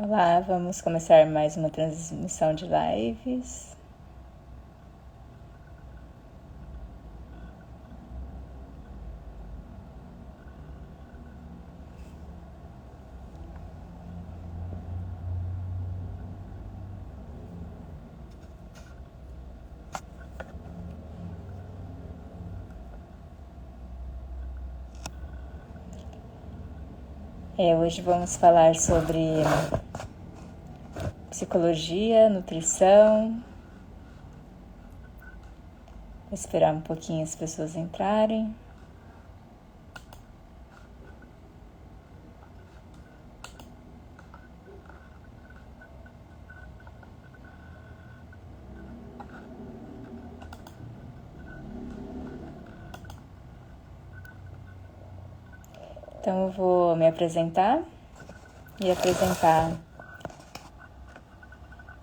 Olá, vamos começar mais uma transmissão de lives. Hoje vamos falar sobre psicologia, nutrição. Vou esperar um pouquinho as pessoas entrarem. Então eu vou me apresentar e apresentar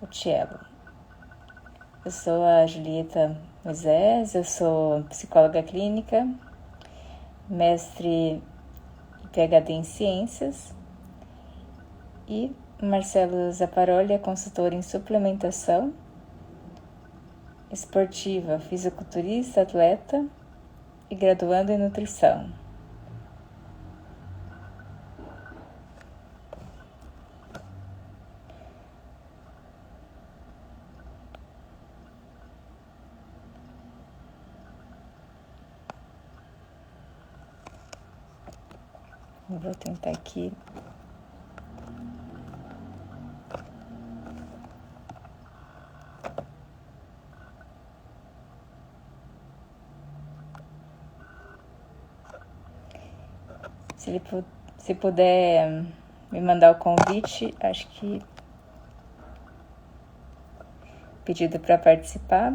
o Tielo. Eu sou a Julieta Moisés, eu sou psicóloga clínica, mestre e PhD em ciências, e Marcelo Zaparoli é consultor em suplementação esportiva, fisiculturista, atleta e graduando em nutrição. Eu vou tentar aqui. Se puder me mandar o convite, acho que pedido para participar.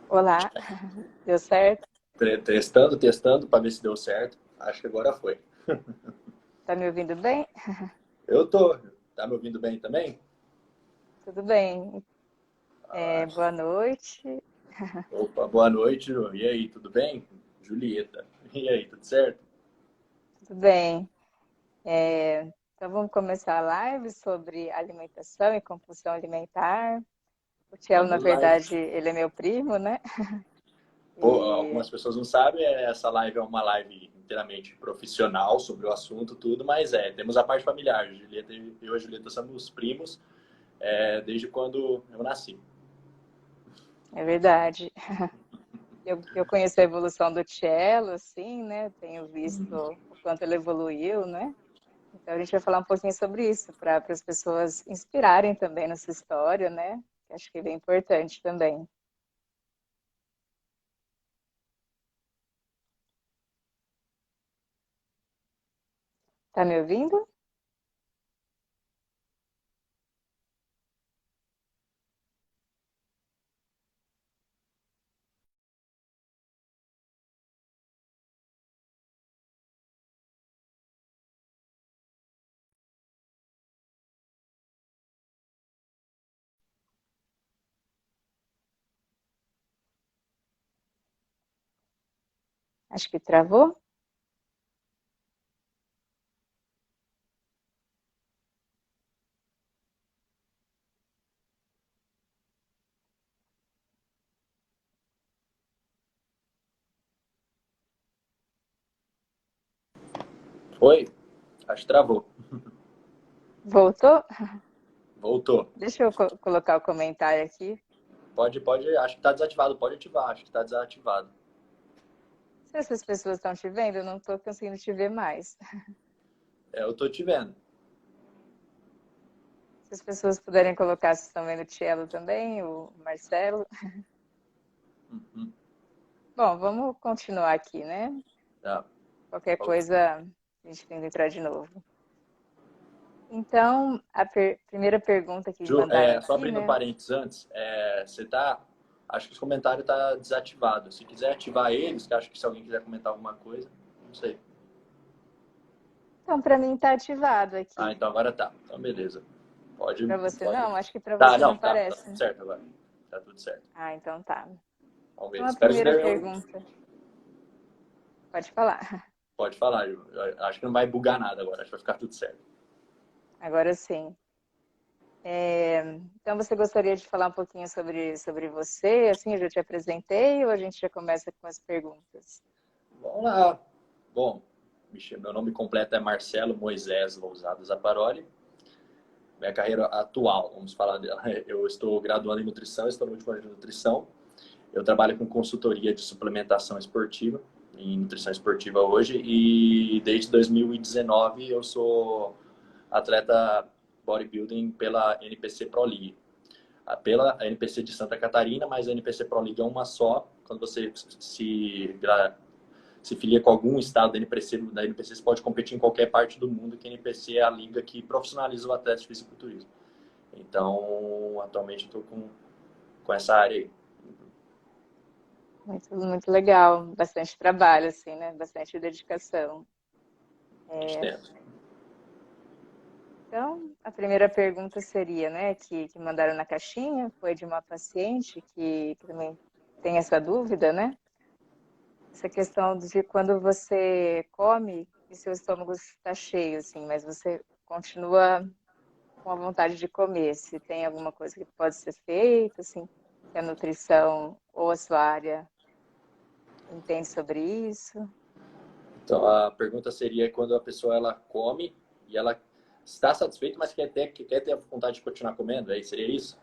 Olá, deu certo? Testando para ver se deu certo. Acho que agora foi. Tá me ouvindo bem? Eu tô. Tá me ouvindo bem também? Tudo bem. Ah, Boa noite. opa, boa noite. E aí, tudo bem? Julieta. E aí, tudo certo? Tudo bem. Então vamos começar a live sobre alimentação e compulsão alimentar. O Tielo, na Vamos lá. verdade, ele é meu primo, né? Pô, algumas E pessoas não sabem, essa live é uma live inteiramente profissional sobre o assunto, tudo, mas temos a parte familiar. Julieta, eu e a Julieta somos primos desde quando eu nasci. é verdade. Eu conheço a evolução do cello, assim, né? Tenho visto o quanto ele evoluiu, né? Então a gente vai falar um pouquinho sobre isso, para as pessoas inspirarem também nessa história, né? Que acho que é bem importante também. Tá me ouvindo? Acho que travou. Oi? Acho que travou. Voltou? Voltou. Deixa eu colocar o comentário aqui. Pode, acho que tá desativado. Pode ativar, acho que tá desativado. Se essas pessoas estão te vendo, eu não estou conseguindo te ver mais. Eu tô te vendo. Se as pessoas puderem colocar se estão vendo o Tielo também, o Marcelo. Uhum. Bom, vamos continuar aqui, né? Tá. Qualquer coisa, a gente tenta entrar de novo. Então, a primeira pergunta que Ju, mandaram só aqui, abrindo um né? parênteses antes, você tá. Acho que os comentários tá desativado. Se quiser ativar eles, que acho que se alguém quiser comentar alguma coisa, não sei. Então, para mim tá ativado Ah, aqui. então agora tá. Então, beleza. Pode, Para você pode. não? Acho que para Tá, você não não, tá aparece, tudo né? certo agora. Tá tudo certo. Ah, então tá. Vamos ver. Então, a Espero que primeira não. pergunta. Pode falar. Pode falar, Ju. Eu acho que não vai bugar nada agora, acho que vai ficar tudo certo. Agora sim. Então, você gostaria de falar um pouquinho sobre você? Assim, eu já te apresentei ou a gente já começa com as perguntas? Vamos lá. Bom, meu nome completo é Marcelo Moisés Lousada Zaparoli. Minha carreira atual, vamos falar dela. Eu estou graduando em nutrição, estou no último ano de nutrição. Eu trabalho com consultoria de suplementação esportiva, em nutrição esportiva hoje, e desde 2019 eu sou atleta bodybuilding pela NPC Pro League. Pela NPC de Santa Catarina, mas a NPC Pro League é uma só. Quando você se filia com algum estado da NPC, você pode competir em qualquer parte do mundo, que a NPC é a liga que profissionaliza o atleta de fisiculturismo. Então, atualmente eu estou com essa área aí. Muito, muito legal. Bastante trabalho, assim, né? Bastante dedicação. A gente tenta. Então, a primeira pergunta seria, né, que mandaram na caixinha, foi de uma paciente que também tem essa dúvida, né? Essa questão de quando você come e seu estômago está cheio, assim, mas você continua com a vontade de comer. Se tem alguma coisa que pode ser feita, assim, que a nutrição ou a sua área entende sobre isso? Então, a pergunta seria quando a pessoa ela come e ela está satisfeita, mas quer ter a vontade de continuar comendo, aí seria isso?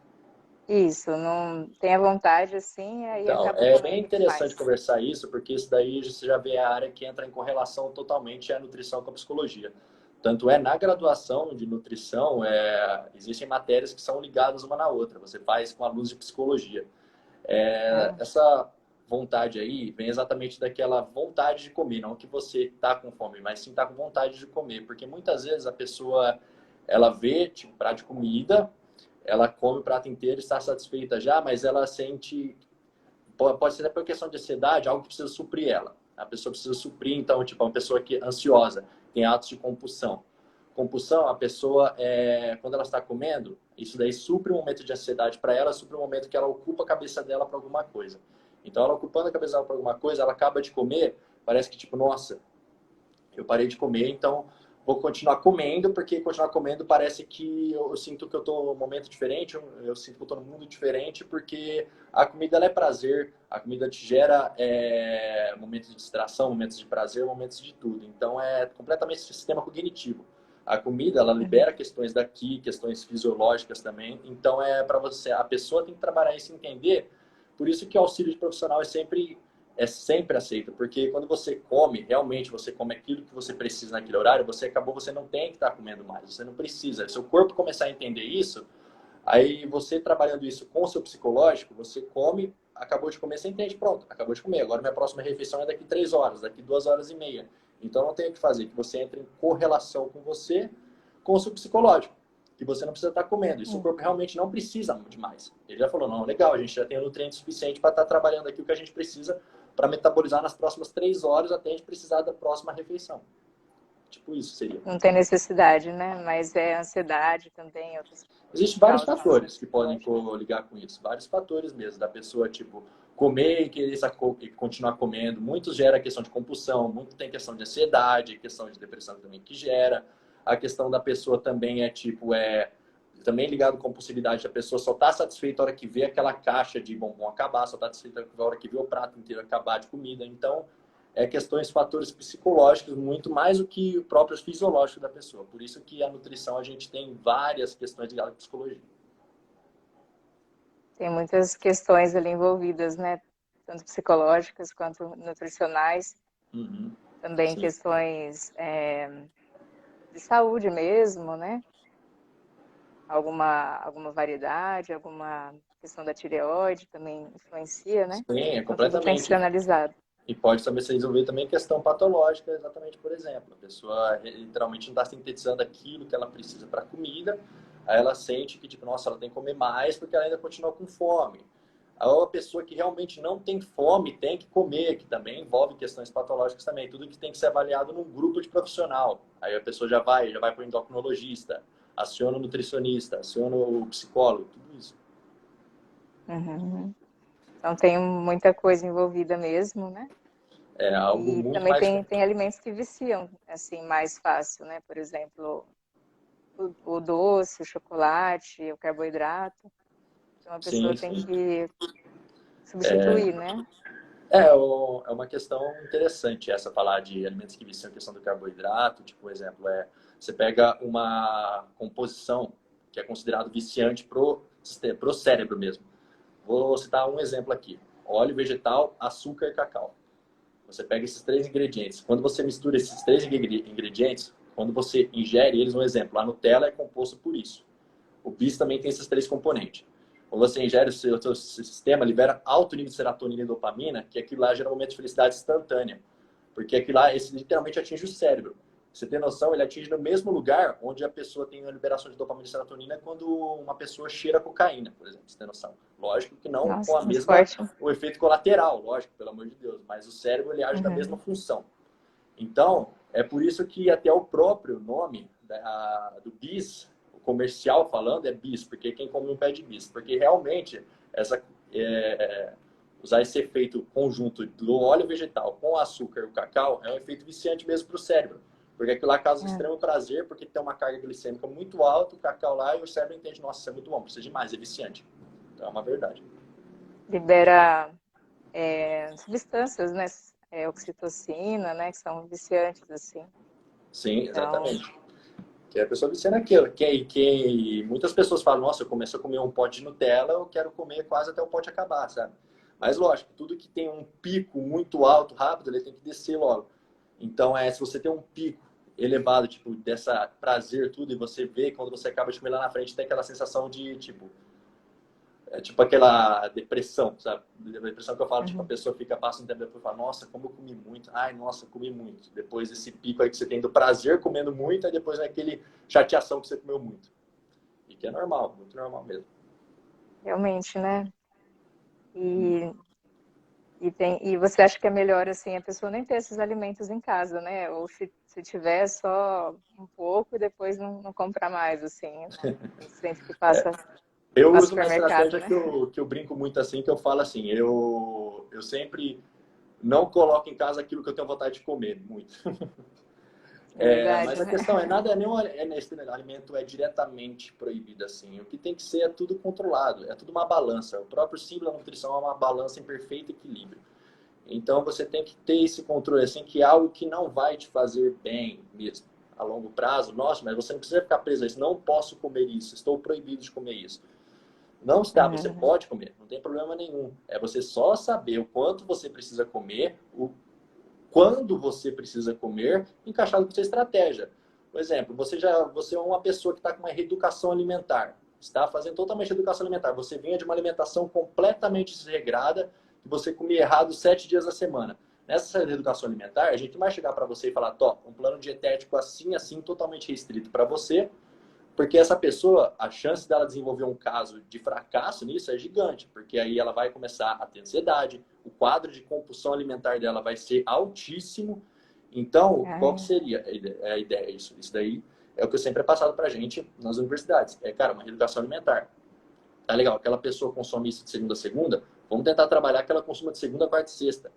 Isso, não tem a vontade, assim, aí Então, acaba é bem comendo interessante demais. conversar isso, porque isso daí você já vê a área que entra em correlação totalmente à nutrição com a psicologia. Tanto é na graduação de nutrição, existem matérias que são ligadas uma na outra. Você faz com alunos de psicologia. Ah, Essa vontade aí vem exatamente daquela vontade de comer, não que você está com fome, mas sim está com vontade de comer, porque muitas vezes a pessoa ela vê tipo prato de comida, ela come o prato inteiro, está satisfeita já, mas ela sente pode ser até por questão de ansiedade, algo que precisa suprir ela. A pessoa precisa suprir, então, tipo, uma pessoa que é ansiosa, tem atos de compulsão. Compulsão, a pessoa, quando ela está comendo, isso daí supre um momento de ansiedade para ela, supre um momento que ela ocupa a cabeça dela para alguma coisa. Então, ela ocupando a cabeça dela para alguma coisa, ela acaba de comer, parece que, tipo, nossa, eu parei de comer, então vou continuar comendo, porque continuar comendo parece que eu sinto que eu estou num momento diferente, eu sinto que eu estou num mundo diferente, porque a comida ela é prazer, a comida te gera momentos de distração, momentos de prazer, momentos de tudo. Então é completamente sistema cognitivo. A comida ela libera questões daqui, questões fisiológicas também. Então para você, a pessoa tem que trabalhar isso e entender. Por isso que o auxílio de profissional é sempre aceito, porque quando você come, realmente você come aquilo que você precisa naquele horário, você não tem que estar comendo mais, você não precisa. Se o seu corpo começar a entender isso, aí você trabalhando isso com o seu psicológico, você come, acabou de comer, você entende, pronto, acabou de comer, agora minha próxima refeição é daqui 3 horas, daqui 2 horas e meia. Então não tem o que fazer, que você entre em correlação com você, com o seu psicológico, que você não precisa estar comendo, e seu corpo realmente não precisa de mais. Ele já falou, não, legal, a gente já tem o nutriente suficiente para estar trabalhando aqui o que a gente precisa para metabolizar nas próximas 3 horas até a gente precisar da próxima refeição. Tipo isso seria. não tem necessidade, né? Mas é ansiedade também, outras Existem vários causas assim, fatores que podem psicológicas. coligar com isso. Vários fatores mesmo. Da pessoa, tipo, comer e querer continuar comendo. Muitos gera questão de compulsão, muito tem questão de ansiedade, questão de depressão também que gera. A questão da pessoa também também ligado com compulsividade. A pessoa só está satisfeita a hora que vê aquela caixa de bombom acabar, só está satisfeita a hora que vê o prato inteiro acabar de comida. Então, questões, fatores psicológicos, muito mais do que o próprio fisiológico da pessoa. Por isso que a nutrição, a gente tem várias questões ligadas à psicologia. Tem muitas questões ali envolvidas, né? Tanto psicológicas quanto nutricionais. Uhum. Também Sim. questões de saúde mesmo, né? Alguma variedade, alguma questão da tireoide também influencia, né? Sim, Então tudo tem que ser analisado. E pode também se resolver também questão patológica, exatamente, por exemplo. A pessoa literalmente não está sintetizando aquilo que ela precisa para a comida, aí ela sente que, tipo, nossa, ela tem que comer mais porque ela ainda continua com fome. Aí a pessoa que realmente não tem fome tem que comer, que também envolve questões patológicas também. Tudo que tem que ser avaliado num grupo de profissional. Aí a pessoa já vai para o endocrinologista, aciona o nutricionista, aciona o psicólogo, tudo isso. Uhum. Então tem muita coisa envolvida mesmo, né? É algo E muito também mais tem complexo. alimentos que viciam, assim, mais fácil, né? Por exemplo, o doce, o chocolate, o carboidrato. Então a pessoa Sim, tem sim. que substituir, né? É uma questão interessante essa, falar de alimentos que viciam a questão do carboidrato. Tipo, por exemplo, você pega uma composição que é considerado viciante pro cérebro mesmo. Vou citar um exemplo aqui. Óleo vegetal, açúcar e cacau. Você pega esses três ingredientes. Quando você mistura esses três ingredientes, quando você ingere eles, um exemplo, a Nutella é composto por isso. O bis também tem esses três componentes. Quando você ingere, o seu sistema libera alto nível de serotonina e dopamina, que aquilo lá gera um momento de felicidade instantânea. Porque aquilo lá, esse literalmente atinge o cérebro. Você tem noção, ele atinge no mesmo lugar onde a pessoa tem a liberação de dopamina e serotonina quando uma pessoa cheira cocaína, por exemplo. Você tem noção? Lógico que não com Nossa, a muito mesma, forte. o efeito colateral, lógico, pelo amor de Deus. Mas o cérebro, ele age na mesma Uhum. função. Então, é por isso que até o próprio nome do bis, o comercial falando, é bis, porque quem come um pé de bis. Porque realmente, essa, é, usar esse efeito conjunto do óleo vegetal com o açúcar e o cacau é um efeito viciante mesmo para o cérebro. Porque aquilo lá causa É. extremo prazer, porque tem uma carga glicêmica muito alta, o cacau lá, e o cérebro entende, nossa, isso é muito bom, precisa de mais, é viciante. Então é uma verdade. Libera substâncias, né? Oxitocina, né? Que são viciantes, assim. Sim, Então, exatamente. Que a pessoa vicia naquilo. Muitas pessoas falam, nossa, eu começo a comer um pote de Nutella, eu quero comer quase até o pote acabar, sabe? Mas lógico, tudo que tem um pico muito alto, rápido, ele tem que descer logo. Então, se você tem um pico elevado, tipo, dessa prazer, tudo, e você vê, quando você acaba de comer lá na frente, tem aquela sensação de, tipo, tipo aquela depressão, sabe? Depressão que eu falo, tipo, a uhum. pessoa passa um tempo depois e fala, nossa, como eu comi muito. Ai, nossa, comi muito. Depois desse pico aí que você tem do prazer comendo muito, aí depois é aquele chateação que você comeu muito. E que é normal, muito normal mesmo. Realmente, né? E, e você acha que é melhor, assim, a pessoa nem ter esses alimentos em casa, né? Ou se tiver, só um pouco e depois não comprar mais, assim, sempre que Eu passa uso uma supermercado, estratégia né? que eu brinco muito assim, que eu falo assim, eu sempre não coloco em casa aquilo que eu tenho vontade de comer, muito. É verdade, Mas a né? questão nada nenhum nesse alimento é diretamente proibido assim. O que tem que ser é tudo controlado, é tudo uma balança. O próprio símbolo da nutrição é uma balança em perfeito equilíbrio. Então você tem que ter esse controle assim, que é algo que não vai te fazer bem mesmo a longo prazo. Nossa, mas você não precisa ficar preso a isso. Não posso comer isso, estou proibido de comer isso. Não está, você Uhum. pode comer, não tem problema nenhum. É você só saber o quanto você precisa comer, quando você precisa comer, encaixado com sua estratégia. Por exemplo, você é uma pessoa que está com uma reeducação alimentar, está fazendo totalmente educação alimentar. Você vinha de uma alimentação completamente desregrada, que você comia errado 7 dias da semana. Nessa reeducação alimentar, a gente não vai chegar para você e falar, top, um plano dietético assim, assim, totalmente restrito para você, porque essa pessoa, a chance dela desenvolver um caso de fracasso nisso é gigante, porque aí ela vai começar a ter ansiedade, o quadro de compulsão alimentar dela vai ser altíssimo. Então, qual que É. seria a ideia? Isso daí é o que eu sempre é passado pra gente nas universidades. Cara, uma reeducação alimentar. Tá legal, aquela pessoa consome isso de segunda a segunda, vamos tentar trabalhar que ela consuma de segunda, quarta e sexta.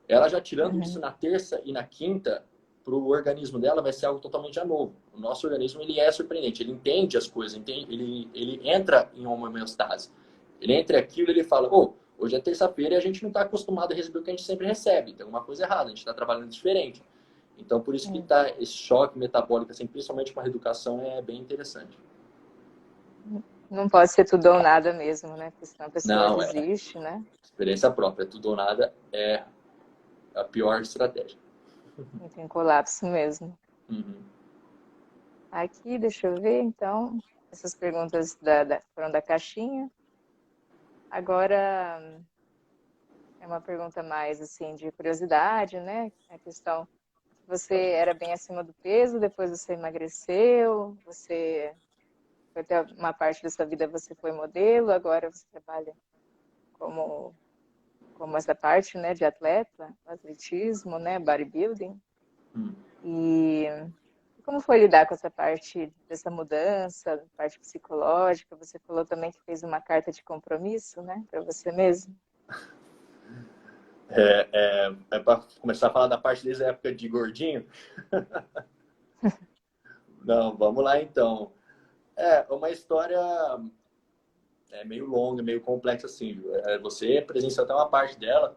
Ela já tirando isso Uhum. na terça e na quinta, para o organismo dela vai ser algo totalmente novo. O nosso organismo ele é surpreendente, ele entende as coisas, ele entra em uma homeostase. Ele entra aquilo e ele fala, hoje é terça-feira e a gente não está acostumado a receber o que a gente sempre recebe, tem alguma coisa errada, a gente está trabalhando diferente. Então, por isso que É. tá esse choque metabólico, assim, principalmente com a reeducação, é bem interessante. Não pode ser tudo ou nada mesmo, né? Porque senão a pessoa Não, desiste, né? experiência própria, tudo ou nada é a pior estratégia. E tem colapso mesmo. Uhum. Aqui, deixa eu ver, então. Essas perguntas foram da caixinha. Agora, é uma pergunta mais, assim, de curiosidade, né? A questão, você era bem acima do peso, depois você emagreceu, você foi até uma parte da sua vida você foi modelo, agora você trabalha como, como essa parte, né, de atleta, atletismo, né, bodybuilding. Hum. E como foi lidar com essa parte dessa mudança, parte psicológica? Você falou também que fez uma carta de compromisso, né, para você mesmo. É para começar a falar da parte desde a época de gordinho? Não, vamos lá então. É uma história meio longa, meio complexa assim. Você presenciou até uma parte dela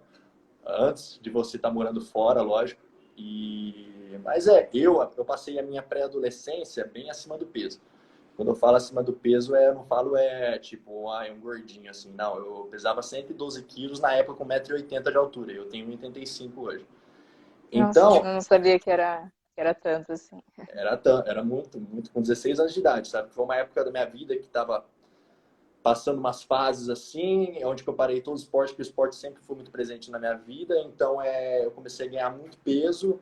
antes de você estar morando fora, lógico. Mas eu passei a minha pré-adolescência bem acima do peso. Quando eu falo acima do peso, eu não falo tipo, um gordinho assim. Não, eu pesava 112 quilos na época com 1,80 m de altura. Eu tenho 1,85 m hoje. Nossa, Então, eu não sabia que era tanto assim. era muito, muito, com 16 anos de idade, sabe? Foi uma época da minha vida que estava passando umas fases assim, onde eu parei todo o esporte, porque o esporte sempre foi muito presente na minha vida. Então, eu comecei a ganhar muito peso.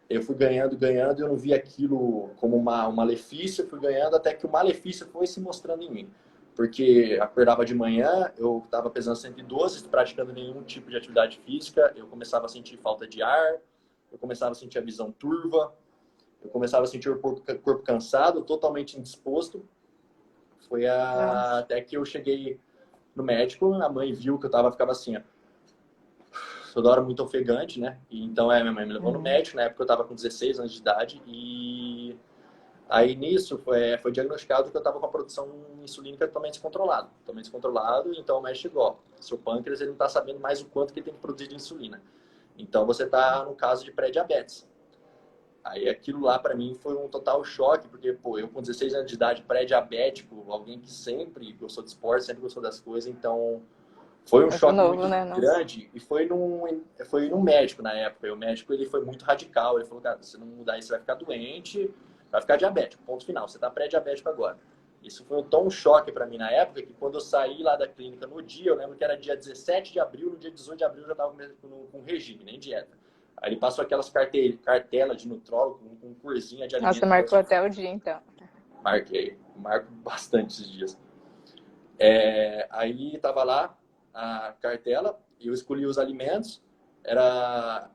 Eu fui ganhando, ganhando, e eu não vi aquilo como um malefício, eu fui ganhando até que o malefício foi se mostrando em mim. Porque acordava de manhã, eu estava pesando 112, praticando nenhum tipo de atividade física, eu começava a sentir falta de ar, eu começava a sentir a visão turva, eu começava a sentir o corpo cansado, totalmente indisposto. Nossa. Até que eu cheguei no médico, a mãe viu que eu ficava assim, ó, toda hora muito ofegante, né? E então minha mãe me levou no médico, na época eu estava com 16 anos de idade, e aí nisso foi diagnosticado que eu estava com a produção insulínica totalmente descontrolado, então o médico chegou, ó, seu pâncreas ele não está sabendo mais o quanto que ele tem que produzir de insulina. Então você está no caso de pré-diabetes. Aí aquilo lá para mim foi um total choque, porque pô, eu com 16 anos de idade, pré-diabético, alguém que sempre gostou de esporte, sempre gostou das coisas, então foi um Muito choque novo, muito né? Nossa. grande, e foi num médico na época. E o médico ele foi muito radical. Ele falou, cara, se não mudar isso, você vai ficar doente, vai ficar diabético. Ponto final. Você está pré-diabético agora. Isso foi tão um choque para mim na época que quando eu saí lá da clínica no dia, eu lembro que era dia 17 de abril, no dia 18 de abril eu já estava com regime, nem dieta. Aí ele passou aquelas cartelas de nutrólogo com corzinha de Nossa, alimento. marcou até o dia, então. Marco bastante esses dias. Aí tava lá a cartela, eu escolhi os alimentos, era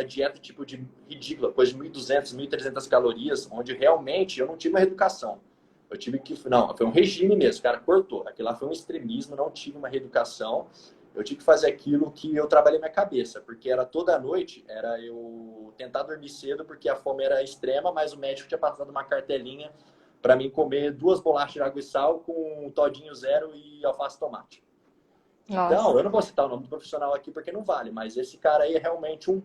dieta tipo de ridícula, coisa de 1.200, 1.300 calorias, onde realmente eu não tive uma reeducação. Eu tive que, não, foi um regime mesmo, o cara cortou. Aquilo lá foi um extremismo, não tive uma reeducação. Eu tive que fazer aquilo que eu trabalhei minha cabeça, porque era toda noite, era eu tentar dormir cedo, porque a fome era extrema, mas o médico tinha passado uma cartelinha para mim comer 2 bolachas de água e sal com um todinho zero e alface e tomate. Então, Nossa. eu não vou citar o nome do profissional aqui porque não vale, mas esse cara aí é realmente um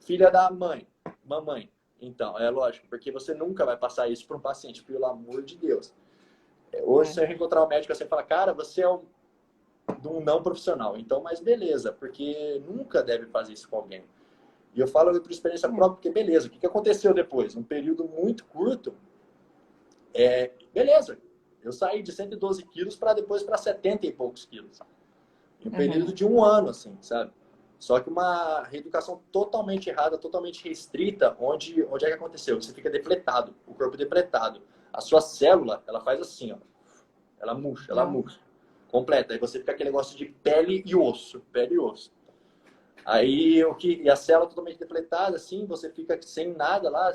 filho da mamãe. Então, é lógico, porque você nunca vai passar isso para um paciente, pelo amor de Deus. Hoje, se eu encontrar um médico, você fala, cara, você é um não profissional. Então, mas beleza, porque nunca deve fazer isso com alguém. E eu falo por experiência própria, porque beleza, o que aconteceu depois? Um período muito curto, beleza, eu saí de 112 quilos para depois para 70 e poucos quilos. Em um período de um ano, assim, sabe? Só que uma reeducação totalmente errada, totalmente restrita, onde é que aconteceu? Você fica depletado, o corpo depletado. A sua célula, ela faz assim, ó. Ela murcha. Completa. Aí você fica aquele negócio de pele e osso. Aí e a célula totalmente depletada, assim, você fica sem nada lá,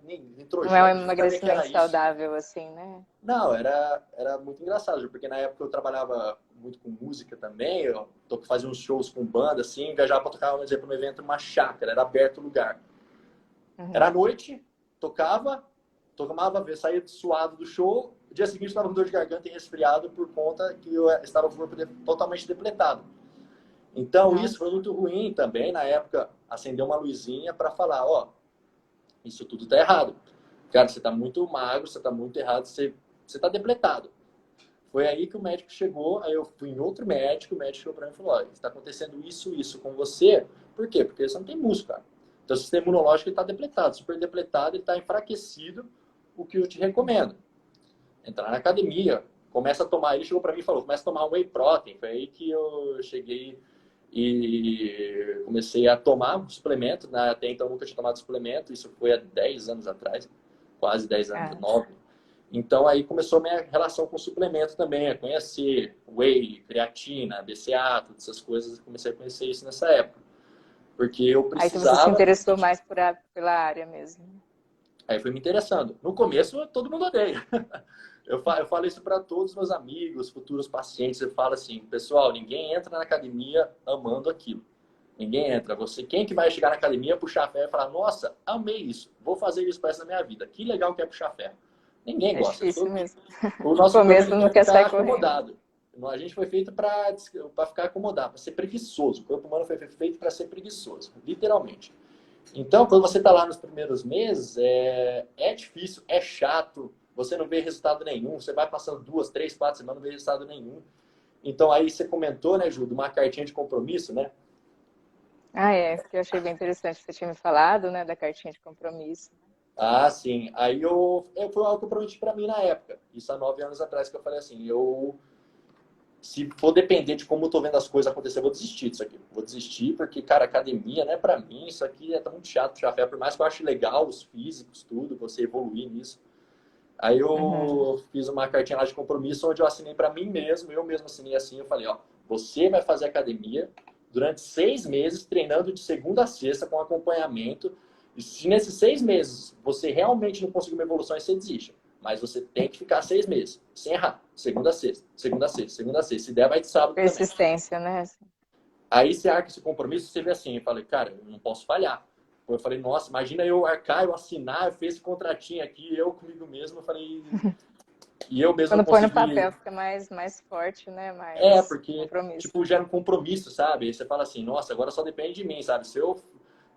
nem Não é nitrogênio, um você sabia que era emagrecimento isso. saudável, assim, né? Não, era muito engraçado, porque na época eu trabalhava muito com música também, eu fazia uns shows com banda, assim, viajava para tocar, por exemplo, um evento numa chácara, era aberto o lugar. Era à noite, tomava, saía suado do show, no dia seguinte estava com dor de garganta e resfriado por conta que eu estava com o corpo totalmente depletado. Então, isso foi muito ruim também, na época, acendeu uma luzinha para falar, ó, isso tudo tá errado. Cara, você tá muito magro, você tá muito errado, você tá depletado. Foi aí que o médico chegou, aí eu fui em outro médico, o médico chegou para mim e falou, olha, está acontecendo isso com você. Por quê? Porque você não tem músculo, cara. Então, o sistema imunológico está depletado, super depletado, ele está enfraquecido, o que eu te recomendo. Entrar na academia, começa a tomar, ele chegou para mim e falou, começa a tomar whey protein. Foi aí que eu cheguei e comecei a tomar suplemento, né? Até então nunca tinha tomado suplemento, isso foi há 10 anos atrás, quase 10 anos, Ah, 9. Então aí começou a minha relação com suplemento também, a conhecer whey, creatina, BCA, todas essas coisas, comecei a conhecer isso nessa época, porque eu aí que você se precisava. interessou mais pela área mesmo. Aí fui me interessando. No começo, todo mundo odeia. Eu falo isso para todos os meus amigos, futuros pacientes. Eu falo assim, pessoal, ninguém entra na academia amando aquilo. Ninguém entra. Você, quem que vai chegar na academia, puxar ferro e falar, nossa, amei isso, vou fazer isso para essa minha vida. Que legal que é puxar ferro. Ninguém É gosta. difícil mesmo. O No nosso corpo começo ele não quer quer ficar sair correndo. acomodado. A gente foi feito para ficar acomodado, para ser preguiçoso. O corpo humano foi feito para ser preguiçoso, literalmente. Então, quando você está lá nos primeiros meses, é difícil, é chato, você não vê resultado nenhum, você vai passando 2, 3, 4 semanas, não vê resultado nenhum. Então, aí você comentou, né, Ju, de uma cartinha de compromisso, né? Ah, é, que eu achei bem interessante. Você tinha me falado, né, da cartinha de compromisso. Ah, sim. Aí foi algo que eu prometi para mim na época. Isso há 9 anos atrás que eu falei assim, se for depender de como eu tô vendo as coisas acontecer, eu vou desistir disso aqui. Vou desistir porque, cara, academia não é para mim, isso aqui tá muito chato, chafé. Por mais que eu ache legal os físicos, tudo, você evoluir nisso. Aí Uhum. eu fiz uma cartinha lá de compromisso onde eu assinei para mim mesmo, eu mesmo assinei assim, eu falei, ó, você vai fazer academia durante 6 meses, treinando de segunda a sexta com acompanhamento, e se nesses 6 meses você realmente não conseguir uma evolução, aí você desiste. Mas você tem que ficar 6 meses, sem errar, segunda a sexta, segunda a sexta, segunda a sexta, se der vai de sábado também. Persistência, né? Aí você arca esse compromisso, você vê assim, eu falei, cara, eu não posso falhar. Eu falei, nossa, imagina eu arcar, eu assinar, eu fiz esse contratinho aqui, eu comigo mesmo, eu falei, e eu mesmo Quando põe no consegui. papel fica mais forte, né? É, Mais porque, compromisso. tipo, gera um compromisso, sabe? Aí você fala assim, nossa, agora só depende de mim, sabe? Se eu.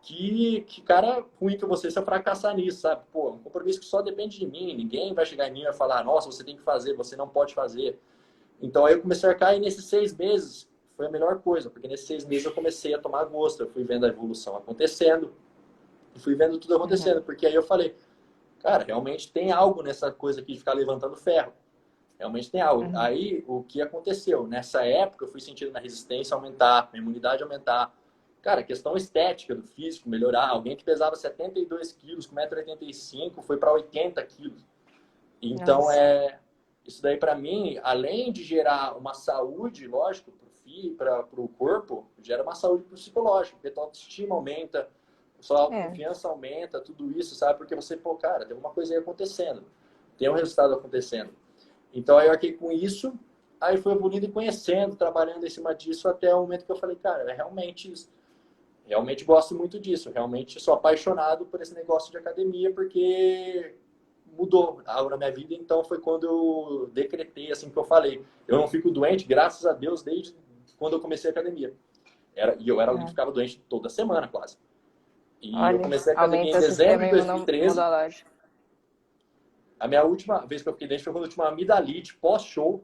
Que cara ruim que você se eu fracassar nisso, sabe? Pô, um compromisso que só depende de mim. Ninguém vai chegar em mim e vai falar, nossa, você tem que fazer, você não pode fazer. Então aí eu comecei a cair nesses 6 meses. Foi a melhor coisa, porque nesses 6 meses eu comecei a tomar gosto, eu fui vendo a evolução acontecendo, fui vendo tudo Uhum. acontecendo, porque aí eu falei, cara, realmente tem algo nessa coisa aqui de ficar levantando ferro. Realmente tem algo. Uhum. Aí, o que aconteceu? Nessa época, eu fui sentindo minha resistência aumentar, minha imunidade aumentar. Cara, questão estética do físico melhorar. Alguém que pesava 72 quilos, com 1,85 m, foi para 80 quilos. Então, Nossa. isso daí para mim, além de gerar uma saúde, lógico, para o corpo, gera uma saúde psicológica, porque a autoestima aumenta, sua É. autoconfiança aumenta, tudo isso, sabe? Porque você, pô, cara, tem alguma coisa aí acontecendo, tem um resultado acontecendo. Então aí eu arquei com isso, aí fui evoluindo e conhecendo, trabalhando em cima disso até o momento que eu falei, cara, é realmente isso. Realmente gosto muito disso, realmente sou apaixonado por esse negócio de academia, porque mudou algo na minha vida, então foi quando eu decretei, assim que eu falei. Eu não fico doente, graças a Deus, desde quando eu comecei a academia. E eu era alguém que É. ficava doente toda semana, quase. E eu Olha, comecei a academia em aumenta o dezembro sistema de 2013. imunológico. A minha última vez que eu fiquei doente foi quando eu tive uma amidalite pós-show,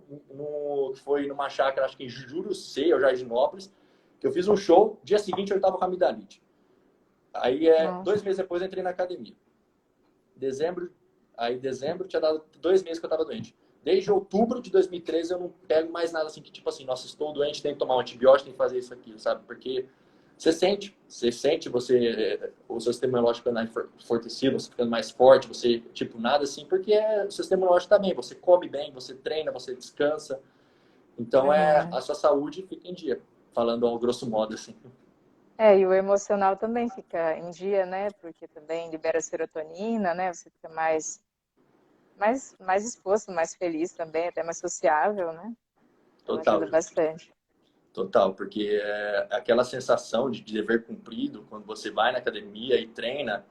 que foi numa chácara, acho que em Jurucê, ou Jardinópolis, que eu fiz um show, dia seguinte eu estava com amidalite. Aí, Nossa. 2 meses depois, eu entrei na academia. Dezembro, dezembro tinha dado 2 meses que eu estava doente. Desde outubro de 2013 eu não pego mais nada assim que, tipo assim, nossa, estou doente, tem que tomar um antibiótico, tem que fazer isso aqui, sabe? Porque o seu sistema imunológico ficando mais fortalecido, você ficando mais forte, você, tipo, nada assim, porque o seu sistema imunológico tá bem, você come bem, você treina, você descansa. Então, Uhum. a sua saúde fica em dia, falando ao grosso modo, assim. É, e o emocional também fica em dia, né? Porque também libera serotonina, né? Você fica mais exposto, mais feliz também, até mais sociável, né? Então Total, ajuda bastante. total, porque aquela sensação de dever cumprido, quando você vai na academia e treina,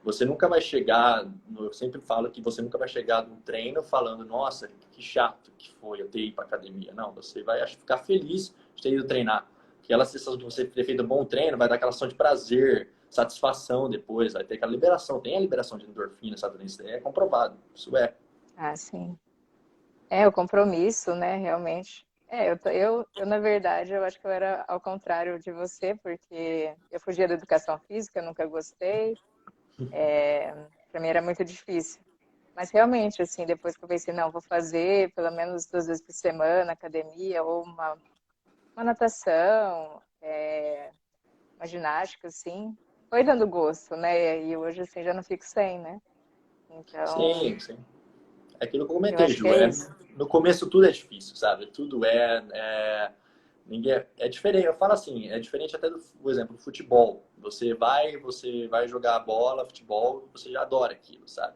você nunca vai chegar, eu sempre falo que você nunca vai chegar num treino falando, nossa, que chato que foi eu ter ido para academia. Não, você vai ficar feliz de ter ido treinar. Aquela sensação de você ter feito um bom treino vai dar aquela sensação de prazer, satisfação depois, vai ter aquela liberação, tem a liberação de endorfina, sabe? Isso é comprovado, isso é. Ah, sim. É, o compromisso, né, realmente. É, na verdade, eu acho que eu era ao contrário de você, porque eu fugia da educação física, eu nunca gostei. Para mim era muito difícil. Mas realmente, assim, depois que eu pensei, não, vou fazer pelo menos 2 vezes por semana academia, ou uma natação, uma ginástica, assim, foi dando gosto, né? E hoje, assim, já não fico sem, né? Então, Sim, sim. É aquilo que eu eu comentei, acho que Ju. é isso. No começo tudo é difícil, sabe? Tudo ninguém é diferente. Eu falo assim, é diferente até do, por exemplo, do futebol. Você vai jogar bola, futebol, você já adora aquilo, sabe?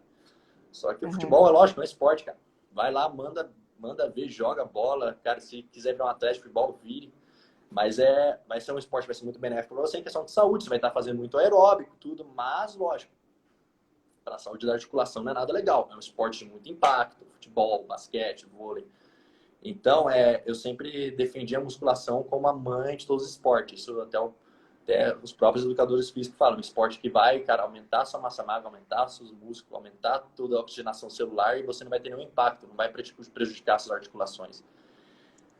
Só que o Uhum. futebol é lógico, é um esporte, cara. Vai lá, manda ver, joga bola, cara. Se quiser virar um atleta de futebol, vire. Mas vai ser um esporte, vai ser muito benéfico para você em questão de saúde. Você vai estar fazendo muito aeróbico, tudo, mas lógico, para a saúde da articulação não é nada legal. É um esporte de muito impacto, futebol, basquete, vôlei. Então, eu sempre defendi a musculação como a mãe de todos os esportes. Isso até os próprios educadores físicos falam. Um esporte que vai, cara, aumentar a sua massa magra, aumentar seus músculos, aumentar toda a oxigenação celular e você não vai ter nenhum impacto, não vai prejudicar suas articulações.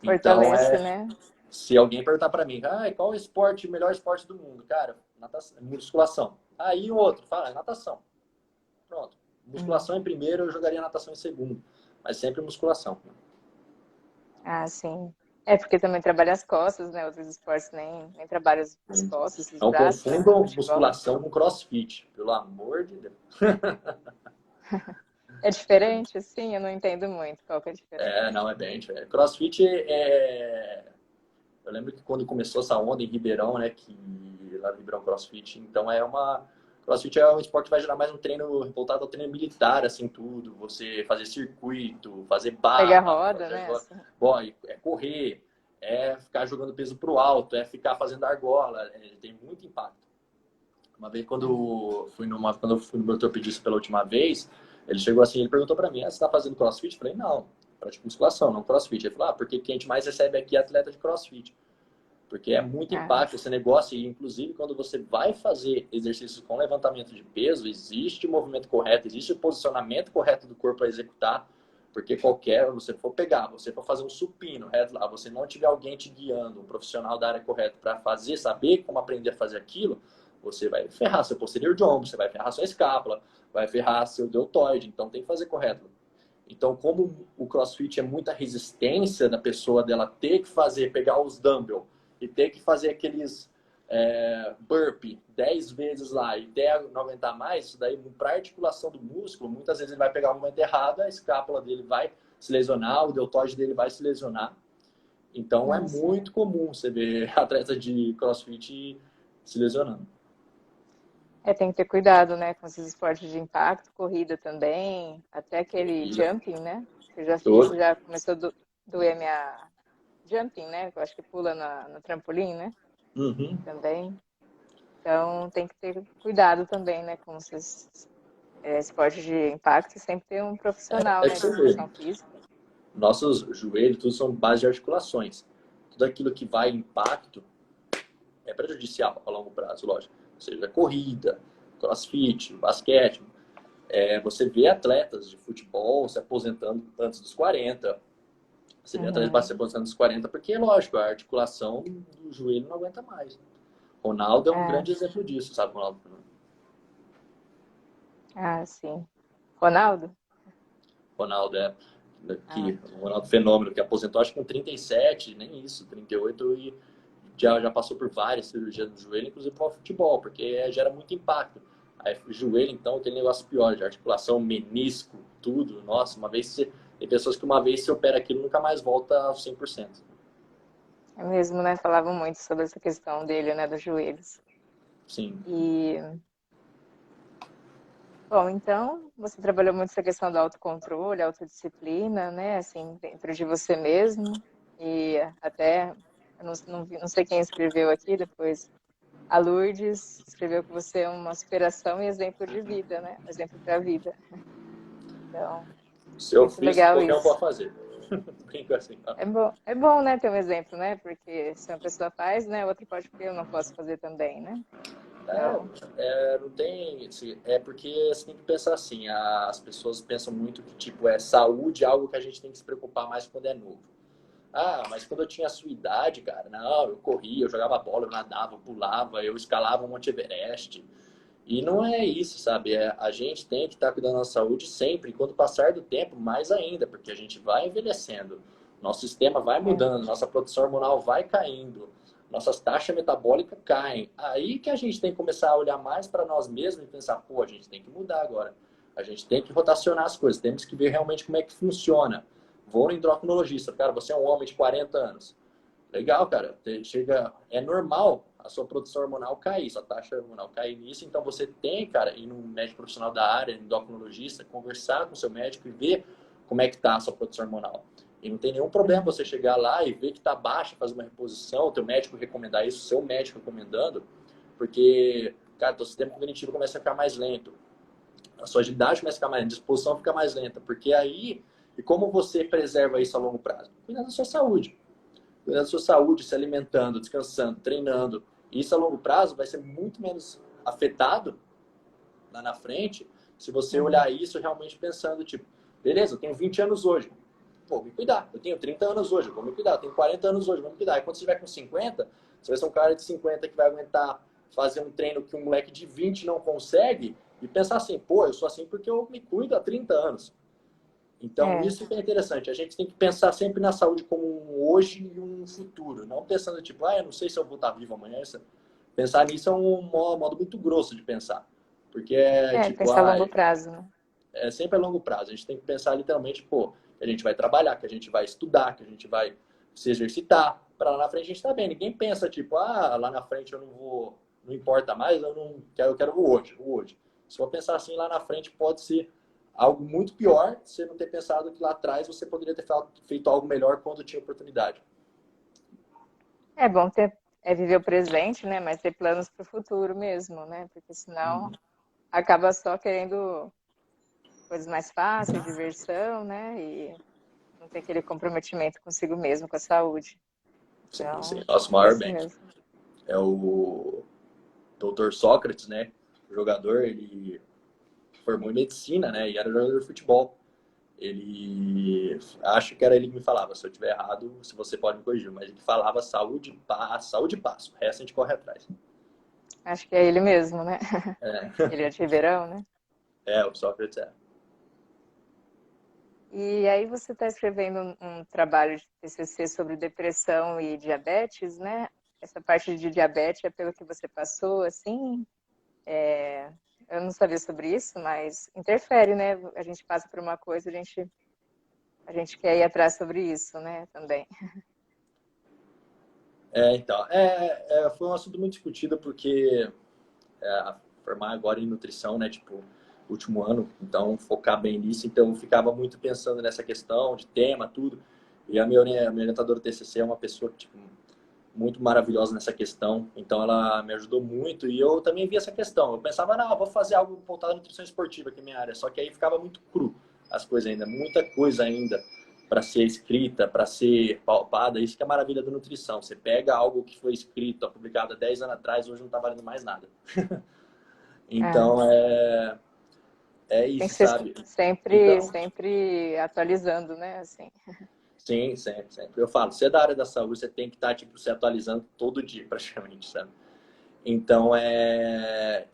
Então, Fortalece, né? se alguém perguntar para mim, qual é o esporte, o melhor esporte do mundo? Cara, natação, musculação. Aí o outro fala, natação. Pronto. Uhum. Musculação em primeiro, eu jogaria natação em segundo. Mas sempre musculação. Ah, sim. É porque também trabalha as costas, né? Outros esportes nem trabalham as costas, os Não braços, né? No confundam futebol. musculação com crossfit, pelo amor de Deus. É diferente, assim? Eu não entendo muito qual que é a diferença. Não é bem diferente. Crossfit Eu lembro que quando começou essa onda em Ribeirão, né? Que lá no Ribeirão CrossFit, então CrossFit é um esporte que vai gerar mais um treino voltado ao treino militar, assim, tudo. Você fazer circuito, fazer Pegar barra, roda, fazer né? argola. Assim. Boy, é correr, é ficar jogando peso pro alto, é ficar fazendo argola. Tem muito impacto. Uma vez Uhum. quando eu fui no meu ortopedista pela última vez, ele chegou assim, ele perguntou para mim, você tá fazendo CrossFit? Eu falei, não, prática musculação, não CrossFit. Ele falou, porque quem a gente mais recebe aqui é atleta de CrossFit. Porque é muito Ah, impacto esse negócio e, inclusive, quando você vai fazer exercícios com levantamento de peso, existe o movimento correto, existe o posicionamento correto do corpo para executar, porque você for pegar, você for fazer um supino reto lá, você não tiver alguém te guiando, um profissional da área correta para fazer, saber como aprender a fazer aquilo, você vai ferrar seu posterior de ombro, você vai ferrar sua escápula, vai ferrar seu deltoide, então tem que fazer correto. Então, como o CrossFit é muita resistência da pessoa dela ter que fazer, pegar os dumbbell e ter que fazer aqueles burpee 10 vezes lá e até não aguentar mais, isso daí para articulação do músculo, muitas vezes ele vai pegar o momento errado, a escápula dele vai se lesionar, o deltoide dele vai se lesionar. Então é sim. muito comum você ver atleta de CrossFit se lesionando. Tem que ter cuidado, né? Com esses esportes de impacto, corrida também, até aquele Corrida, jumping, né? Que eu já fiz, todo. já começou a doer minha jumping, né? Que eu acho que pula no trampolim, né? Uhum. Também. Então tem que ter cuidado também, né? Com esses esportes de impacto, sempre ter um profissional, É que né? De você vê, educação física. nossos joelhos, tudo são base de articulações. Tudo aquilo que vai impacto é prejudicial a longo prazo, lógico. Ou seja, corrida, crossfit, basquete. Você vê atletas de futebol se aposentando antes dos 40. Você vê atletas se Uhum. aposentando antes dos 40 porque, lógico, a articulação do joelho não aguenta mais. Ronaldo é um É. grande exemplo disso, sabe, Ronaldo? Ah, sim. Ronaldo? Ronaldo Ah, o Ronaldo Fenômeno, que aposentou acho que com 37, nem isso, 38 e já passou por várias cirurgias no joelho, inclusive para o futebol, porque gera muito impacto. Aí o joelho, então, aquele negócio pior, de articulação, menisco, tudo. Nossa, tem pessoas que uma vez se opera aquilo nunca mais volta aos 100%. é mesmo, né? Falavam muito sobre essa questão dele, né? Dos joelhos. Sim. E, bom, então, você trabalhou muito essa questão do autocontrole, autodisciplina, né? Assim, dentro de você mesmo. E até, eu não sei quem escreveu aqui depois, a Lourdes escreveu que você é uma inspiração e exemplo de vida, né? Exemplo para a vida. Então, Se eu muito fiz, legal qualquer um isso. pode fazer. Brinco assim. Tá? É bom, né, ter um exemplo, né? Porque se uma pessoa faz, né, outra pode, porque eu não posso fazer também, né? Então, Não tem. Assim, é porque você tem que pensar assim: as pessoas pensam muito que, tipo, saúde é algo que a gente tem que se preocupar mais quando é novo. Ah, mas quando eu tinha a sua idade, cara, não, eu corria, eu jogava bola, eu nadava, eu pulava, eu escalava o Monte Everest. E não é isso, sabe? A gente tem que estar cuidando da nossa saúde sempre, e quando passar do tempo, mais ainda, porque a gente vai envelhecendo. Nosso sistema vai mudando, nossa produção hormonal vai caindo, nossas taxas metabólicas caem. Aí que a gente tem que começar a olhar mais para nós mesmos e pensar, pô, a gente tem que mudar agora. A gente tem que rotacionar as coisas, temos que ver realmente como é que funciona. Vou no endocrinologista, cara, você é um homem de 40 anos. Legal, cara, é normal a sua produção hormonal cair, sua taxa hormonal cair nisso, então você tem, cara, ir num médico profissional da área, endocrinologista, conversar com o seu médico e ver como é que tá a sua produção hormonal. E não tem nenhum problema você chegar lá e ver que tá baixa, fazer uma reposição, o teu médico recomendar isso, o seu médico recomendando, porque, cara, teu sistema cognitivo começa a ficar mais lento, a sua agilidade começa a ficar mais lenta, a disposição fica mais lenta, porque aí, e como você preserva isso a longo prazo? Cuidando da sua saúde. Cuidando da sua saúde, se alimentando, descansando, treinando. Isso a longo prazo vai ser muito menos afetado lá na frente se você olhar isso realmente pensando, tipo, beleza, eu tenho 20 anos hoje, vou me cuidar. Eu tenho 30 anos hoje, vou me cuidar. Eu tenho 40 anos hoje, vou me cuidar. E quando você estiver com 50, você vai ser um cara de 50 que vai aguentar fazer um treino que um moleque de 20 não consegue e pensar assim, pô, eu sou assim porque eu me cuido há 30 anos. Então, isso que é interessante. A gente tem que pensar sempre na saúde como um hoje e um futuro. Não pensando, tipo, eu não sei se eu vou estar vivo amanhã. Pensar nisso é um modo muito grosso de pensar. Porque tipo, Pensar a longo prazo, né? é sempre a longo prazo. A gente tem que pensar literalmente, pô, que a gente vai trabalhar, que a gente vai estudar, que a gente vai se exercitar. Para lá na frente a gente está bem. Ninguém pensa, tipo, lá na frente eu não vou, não importa mais, eu quero o hoje, o hoje. Se for pensar assim, lá na frente pode ser algo muito pior, você não ter pensado que lá atrás você poderia ter feito algo melhor quando tinha oportunidade. É bom viver o presente, né? Mas ter planos para o futuro mesmo, né? Porque senão acaba só querendo coisas mais fáceis, diversão, né? E não ter aquele comprometimento consigo mesmo, com a saúde. Sim, sim. Então, Nosso é maior isso bem mesmo. é o Dr. Sócrates, né? O jogador, ele formou em medicina, né? E era jogador de futebol. Ele, acho que era ele que me falava, se eu estiver errado, se você pode me corrigir, mas ele falava saúde e paz, o resto a gente corre atrás. Acho que é ele mesmo, né? É, Ele é de Ribeirão, né? o Sócrates é. E aí você está escrevendo um trabalho de TCC sobre depressão e diabetes, né? Essa parte de diabetes é pelo que você passou, assim? Eu não sabia sobre isso, mas interfere, né? A gente passa por uma coisa, a gente quer ir atrás sobre isso, né? Também. Então, foi um assunto muito discutido porque formar agora em nutrição, né, tipo, último ano, então focar bem nisso, então eu ficava muito pensando nessa questão de tema, tudo, e a minha orientadora do TCC é uma pessoa, tipo, muito maravilhosa nessa questão, então ela me ajudou muito e eu também vi essa questão, eu pensava, não, eu vou fazer algo voltado à nutrição esportiva, que é minha área, só que aí ficava muito cru as coisas ainda, muita coisa ainda para ser escrita, para ser palpada, isso que é a maravilha da nutrição, você pega algo que foi escrito, publicado há 10 anos atrás, hoje não está valendo mais nada. É. Então, é Tem isso, que ser sabe? sempre, Então, sempre atualizando, né? Assim. sim, sempre, sempre. Eu falo, você é da área da saúde, você tem que estar, tipo, se atualizando todo dia, praticamente, sabe? Então,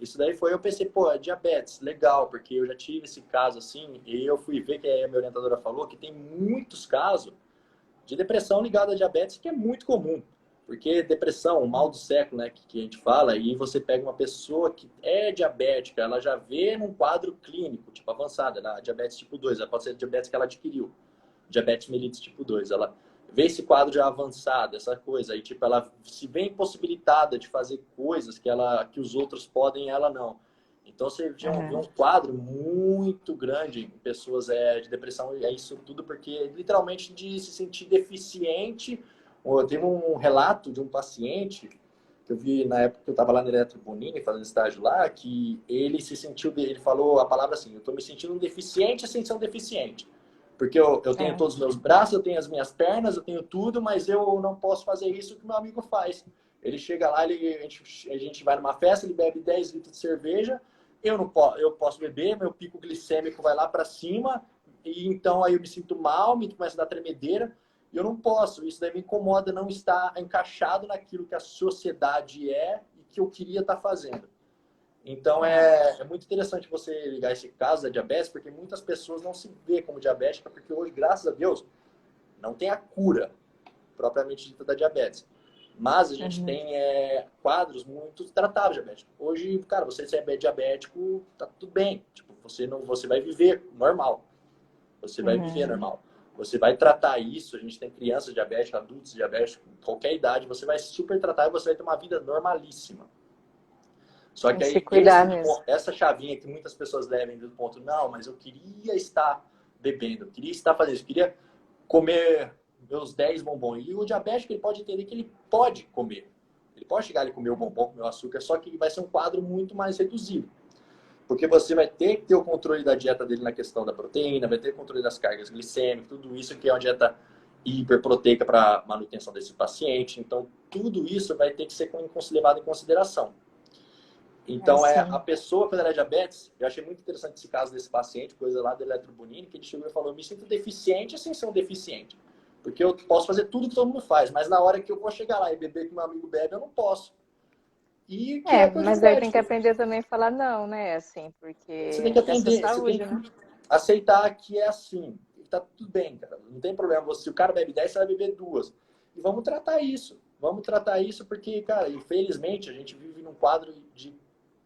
isso daí eu pensei, pô, é diabetes, legal, porque eu já tive esse caso assim, e eu fui ver que a minha orientadora falou que tem muitos casos de depressão ligada a diabetes, que é muito comum. Porque depressão, o mal do século, né, que a gente fala, e você pega uma pessoa que é diabética, ela já vê num quadro clínico, tipo, avançado, ela, diabetes tipo 2, ela pode ser diabetes que ela adquiriu, diabetes mellitus tipo 2, ela vê esse quadro já avançado, essa coisa, aí, tipo, ela se vê impossibilitada de fazer coisas que os outros podem e ela não. Então, você vê um quadro muito grande em pessoas de depressão, e é isso tudo porque, literalmente, de se sentir deficiente. Teve um relato de um paciente que eu vi na época que eu estava lá no Eletro Bonini, fazendo estágio lá, que ele se sentiu, ele falou a palavra assim, eu estou me sentindo um deficiente sem ser um deficiente. Porque eu tenho todos os meus braços, eu tenho as minhas pernas, eu tenho tudo, mas eu não posso fazer isso que meu amigo faz. Ele chega lá, a gente vai numa festa, ele bebe 10 litros de cerveja, eu não posso, eu posso beber, meu pico glicêmico vai lá para cima, e então aí eu me sinto mal, me começa a dar tremedeira, e eu não posso. Isso daí me incomoda não estar encaixado naquilo que a sociedade é e que eu queria estar fazendo. Então é muito interessante você ligar esse caso da diabetes, porque muitas pessoas não se vê como diabética, porque hoje, graças a Deus, Não tem a cura propriamente dita da diabetes. Mas a gente tem quadros muito tratáveis diabéticos. Hoje, cara, você se é diabético, tá tudo bem. Tipo, você vai viver normal. Você vai viver normal. Você vai tratar isso. A gente tem crianças diabéticas, adultos diabéticos, qualquer idade. Você vai super tratar e você vai ter uma vida normalíssima. Só Tem que que se aí, cuidar mesmo. essa chavinha que muitas pessoas levam do ponto, não, mas eu queria estar bebendo, eu queria estar fazendo isso, eu queria comer meus 10 bombons. E o diabético, ele pode entender que ele pode comer. Ele pode chegar ali e comer o bombom, comer o açúcar, só que vai ser um quadro muito mais reduzido. Porque você vai ter que ter o controle da dieta dele na questão da proteína, vai ter o controle das cargas glicêmicas, tudo isso que é uma dieta hiperproteica para manutenção desse paciente. Então, tudo isso vai ter que ser levado em consideração. Então, a pessoa, quando ela é diabetes, eu achei muito interessante esse caso desse paciente, coisa lá do eletrobunine, que ele chegou e falou, me sinto deficiente sem ser um deficiente. Porque eu posso fazer tudo que todo mundo faz, mas na hora que eu vou chegar lá e beber que meu amigo bebe, eu não posso. E que é coisa de Mas aí tem que médico. aprender também a falar não, né? Assim, Você tem porque que é a sua aprender, você tem saúde, que né? aceitar que é assim. E tá tudo bem, cara. Não tem problema. Se o cara bebe 10, você vai beber 2. E vamos tratar isso. Vamos tratar isso porque, cara, infelizmente, a gente vive num quadro de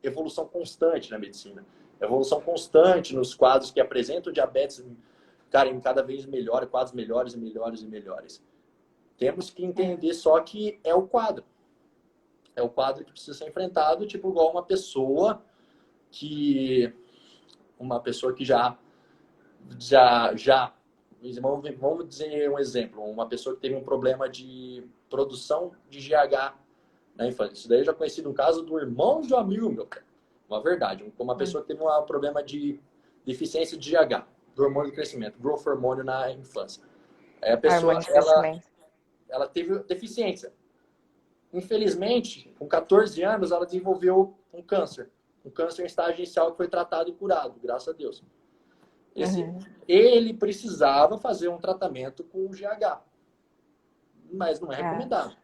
evolução constante na medicina. Evolução constante nos quadros que apresentam diabetes, cara, em cada vez melhor, quadros melhores e melhores e melhores. Temos que entender só que é o quadro. É o quadro que precisa ser enfrentado, tipo, igual uma pessoa que já vamos dizer um exemplo, uma pessoa que teve um problema de produção de GH na infância. Isso daí eu já conheci no caso do irmão de um amigo meu, uma verdade. Uma pessoa que teve um problema de deficiência de GH, do hormônio de crescimento, growth hormônio na infância. Aí a pessoa, Hormônio de crescimento. ela teve deficiência. Infelizmente, com 14 anos, ela desenvolveu um câncer. Um câncer em estágio inicial que foi tratado e curado, graças a Deus. Ele precisava fazer um tratamento com o GH, mas não é recomendado.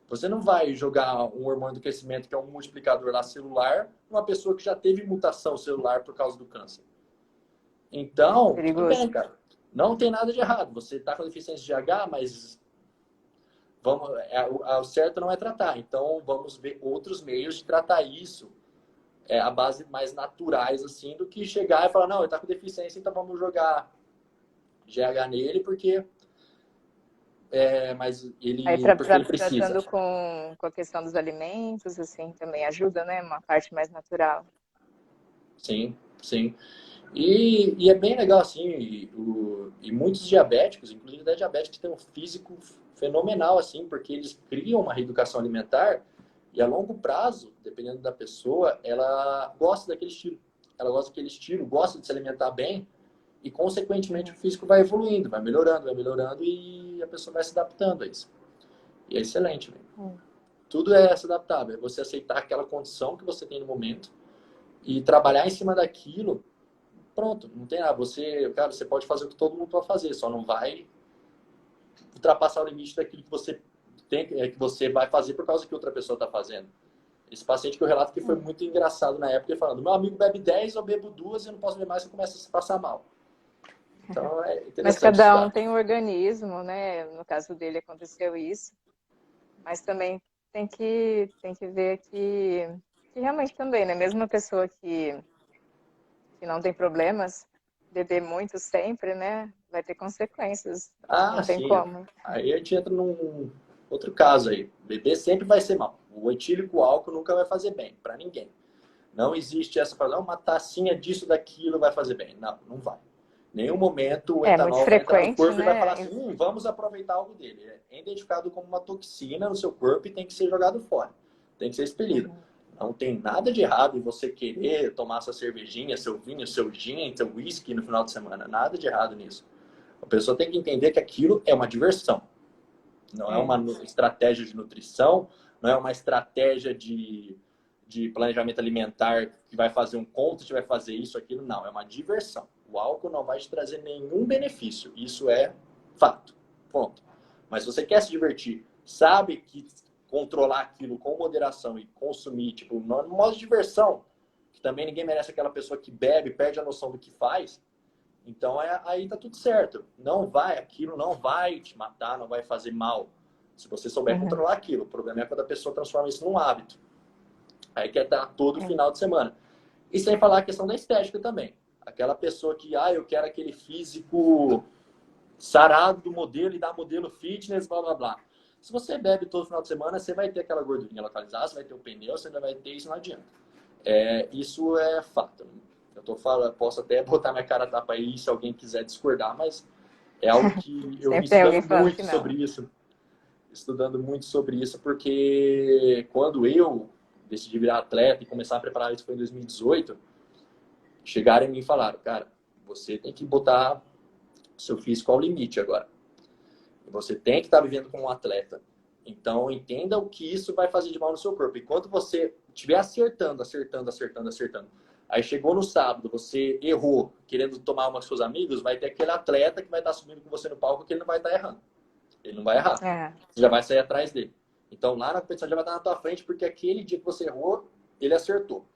Você não vai jogar um hormônio do crescimento, que é um multiplicador lá celular, numa pessoa que já teve mutação celular por causa do câncer. Então, tudo bem, cara. Não tem nada de errado. Você está com deficiência de GH, mas o certo não é tratar. Então, vamos ver outros meios de tratar isso. A base mais naturais, assim, do que chegar e falar, não, ele tá com deficiência, então vamos jogar GH nele, porque mas porque ele precisa. Tratando com a questão dos alimentos, assim, também ajuda, né? Uma parte mais natural. Sim, sim. E é bem legal, assim, e muitos diabéticos, inclusive da diabéticos, têm um físico fenomenal, assim, porque eles criam uma reeducação alimentar e a longo prazo, dependendo da pessoa, ela gosta daquele estilo. Ela gosta daquele estilo, gosta de se alimentar bem e, consequentemente, o físico vai evoluindo, vai melhorando e a pessoa vai se adaptando a isso. E é excelente, velho. Tudo é se adaptável, é você aceitar aquela condição que você tem no momento e trabalhar em cima daquilo. Pronto, não tem nada. Cara, você pode fazer o que todo mundo pode fazer, só não vai ultrapassar o limite daquilo que você que você vai fazer por causa que outra pessoa está fazendo. Esse paciente que eu relato que foi muito engraçado na época, ele falando, meu amigo bebe 10, eu bebo 2 e eu não posso beber mais, eu começo a se passar mal. Então é interessante. Mas cada um tem um organismo, né? No caso dele aconteceu isso. Mas também tem que ver que realmente também, né? Mesmo uma pessoa que não tem problemas, beber muito sempre, né? Vai ter consequências. Não tem sim. como. Aí a gente entra num outro caso aí. Beber sempre vai ser mal. O etílico álcool nunca vai fazer bem para ninguém. Não existe essa coisa, uma tacinha disso, daquilo vai fazer bem. Não, não vai. Em nenhum momento o etanol vai entrar no corpo, né? E vai falar assim, vamos aproveitar algo dele. É identificado como uma toxina no seu corpo e tem que ser jogado fora. Tem que ser expelido. Não tem nada de errado em você querer tomar sua cervejinha, seu vinho, seu gin, seu whisky no final de semana. Nada de errado nisso. A pessoa tem que entender que aquilo é uma diversão. Não é uma estratégia de nutrição, não é uma estratégia de planejamento alimentar que vai fazer um conto, vai fazer isso, aquilo. Não, é uma diversão. O álcool não vai te trazer nenhum benefício. Isso é fato. Ponto. Mas se você quer se divertir, sabe que controlar aquilo com moderação e consumir, tipo, no modo de diversão, que também ninguém merece aquela pessoa que bebe, perde a noção do que faz. Então aí tá tudo certo. Aquilo não vai te matar, não vai fazer mal. Se você souber controlar aquilo. O problema é quando a pessoa transforma isso num hábito. Aí quer dar todo final de semana. E sem falar a questão da estética também. Aquela pessoa que, eu quero aquele físico sarado do modelo e da modelo fitness, blá, blá, blá. Se você bebe todo final de semana, você vai ter aquela gordurinha localizada, você vai ter o pneu, você ainda vai ter isso, não adianta. Isso é fato. Eu tô falando, posso até botar minha cara a tapa aí se alguém quiser discordar, mas é algo que eu vim estudando muito sobre isso. Estudando muito sobre isso, porque quando eu decidi virar atleta e começar a preparar isso foi em 2018, chegaram em mim e falaram, cara, você tem que botar seu físico ao limite agora. Você tem que estar vivendo como um atleta. Então, entenda o que isso vai fazer de mal no seu corpo. Enquanto você estiver acertando, aí chegou no sábado, você errou, querendo tomar uma com seus amigos, vai ter aquele atleta que vai estar subindo com você no palco que ele não vai estar errando. Ele não vai errar. Você já vai sair atrás dele. Então, lá na competição, já vai estar na tua frente, porque aquele dia que você errou, ele acertou.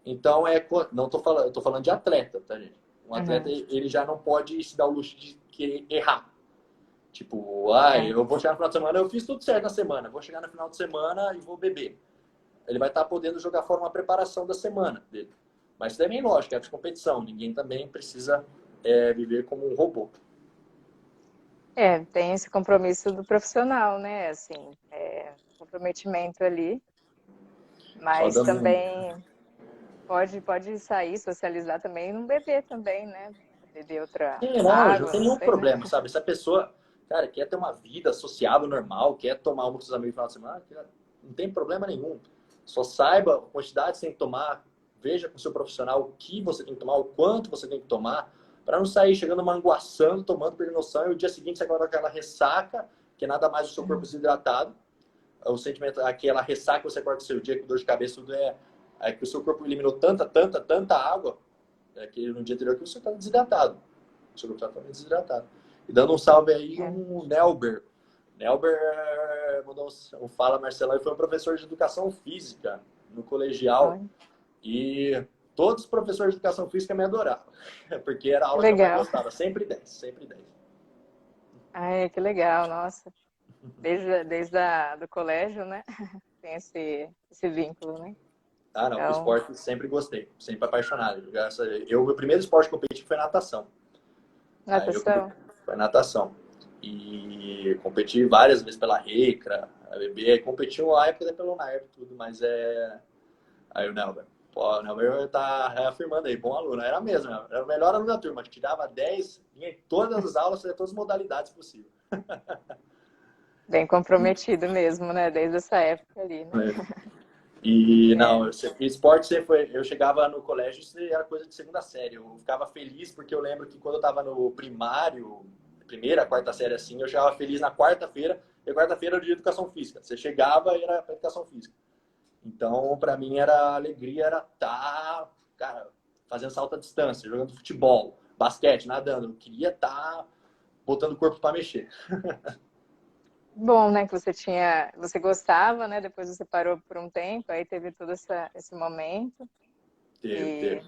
Então, não tô falando, eu tô falando de atleta, tá, gente? Um atleta, ele já não pode se dar o luxo de querer errar. Tipo, eu vou chegar no final de semana, eu fiz tudo certo na semana. Vou chegar no final de semana e vou beber. Ele vai estar podendo jogar fora uma preparação da semana dele. Mas isso também é lógico, é de competição. Ninguém também precisa viver como um robô. Tem esse compromisso do profissional, né? Assim, comprometimento ali. Mas também pode sair, socializar também e não beber também, né? Beber outra água, não tem nenhum problema, né? Sabe? Se a pessoa, cara, quer ter uma vida sociável normal, quer tomar uma com seus amigos no final de semana, não tem problema nenhum. Só saiba a quantidade que você tem que tomar, veja com o seu profissional o que você tem que tomar, o quanto você tem que tomar, para não sair chegando manguaçando, tomando, perdendo noção, e o dia seguinte você acorda com aquela ressaca, que é nada mais o seu corpo desidratado. O sentimento, aquela ressaca que você acorda o seu dia com dor de cabeça, tudo é que o seu corpo eliminou tanta água, que no dia anterior que você está desidratado. O seu corpo está totalmente desidratado. E dando um salve aí, um Nelber. Nelber mandou um fala, Marcelão, ele foi um professor de educação física no colegial. E todos os professores de educação física me adoravam. Porque era a aula que eu mais gostava. Sempre 10, sempre 10. Ai, que legal, nossa. Desde do colégio, né? Tem esse vínculo, né? Não, o esporte sempre gostei, sempre apaixonado. Meu primeiro esporte que eu competi foi natação. Natação? Foi natação. E competi várias vezes pela Recra, a BB, competi uma época pelo NAERB e tudo, mas Aí o Nelber, o Nelber tá reafirmando aí, bom aluno, era mesmo, era o melhor aluno da turma, que tirava 10 em todas as aulas, fazia todas as modalidades possíveis. Bem comprometido mesmo, né? Desde essa época ali, né? E esporte sempre foi. Eu chegava no colégio, isso era coisa de segunda série. Eu ficava feliz porque eu lembro que quando eu tava no primário, primeira, quarta série assim, eu chegava feliz na quarta-feira, e quarta-feira era de educação física. Você chegava e era educação física. Então, para mim, a alegria era estar, cara, fazendo salto à distância, jogando futebol, basquete, nadando. Eu queria estar botando o corpo para mexer. Bom, né, que você gostava, né, depois você parou por um tempo, aí teve todo esse momento. Teve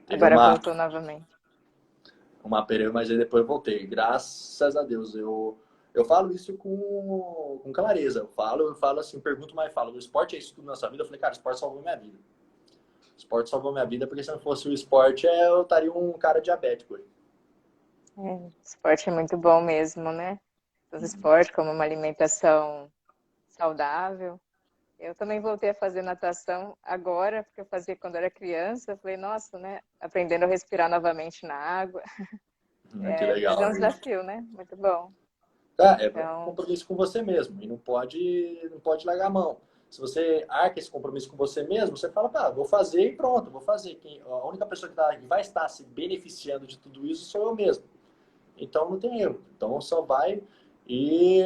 agora voltou novamente. Uma período, mas aí depois eu voltei. Graças a Deus. Eu falo isso com clareza. Eu falo assim, pergunto, mas falo, o esporte é isso tudo na sua vida? Eu falei, cara, o esporte salvou minha vida. O esporte salvou minha vida, porque se não fosse o esporte, eu estaria um cara diabético hoje. O esporte é muito bom mesmo, né? O esporte como uma alimentação saudável. Eu também voltei a fazer natação agora, porque eu fazia quando era criança. Eu falei, nossa, né? Aprendendo a respirar novamente na água. Que legal. Mas é um desafio, né? Muito bom. Um compromisso com você mesmo. E não pode largar a mão. Se você arca esse compromisso com você mesmo, você fala, vou fazer e pronto, vou fazer. A única pessoa que vai estar se beneficiando de tudo isso sou eu mesmo. Então não tem erro. Então só vai e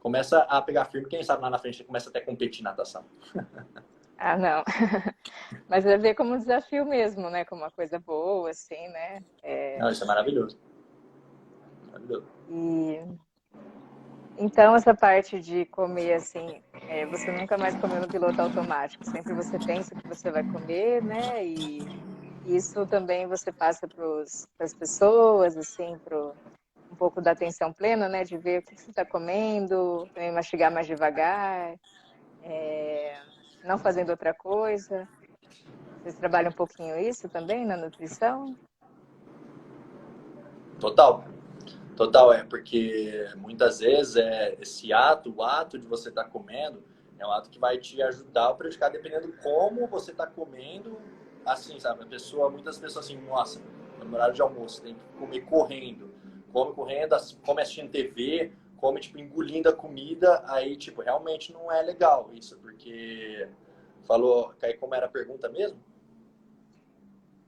começa a pegar firme. Quem sabe lá na frente começa até a competir na natação. Não. Mas é ver como um desafio mesmo, né? Como uma coisa boa, assim, né? Não, isso é maravilhoso. Maravilhoso. Então, essa parte de comer, assim, você nunca mais comeu no piloto automático. Sempre você pensa o que você vai comer, né? E isso também você passa para as pessoas, assim, um pouco da atenção plena, né? De ver o que você está comendo, também mastigar mais devagar, não fazendo outra coisa. Vocês trabalham um pouquinho isso também na nutrição? Total. Total, porque muitas vezes esse ato, o ato de você estar comendo, é um ato que vai te ajudar ou prejudicar, dependendo como você está comendo, assim, sabe? Muitas pessoas assim, nossa, no horário de almoço tem que comer correndo, come correndo, come assistindo TV, come, tipo, engolindo a comida, aí, tipo, realmente não é legal isso, porque falou, aí como era a pergunta mesmo?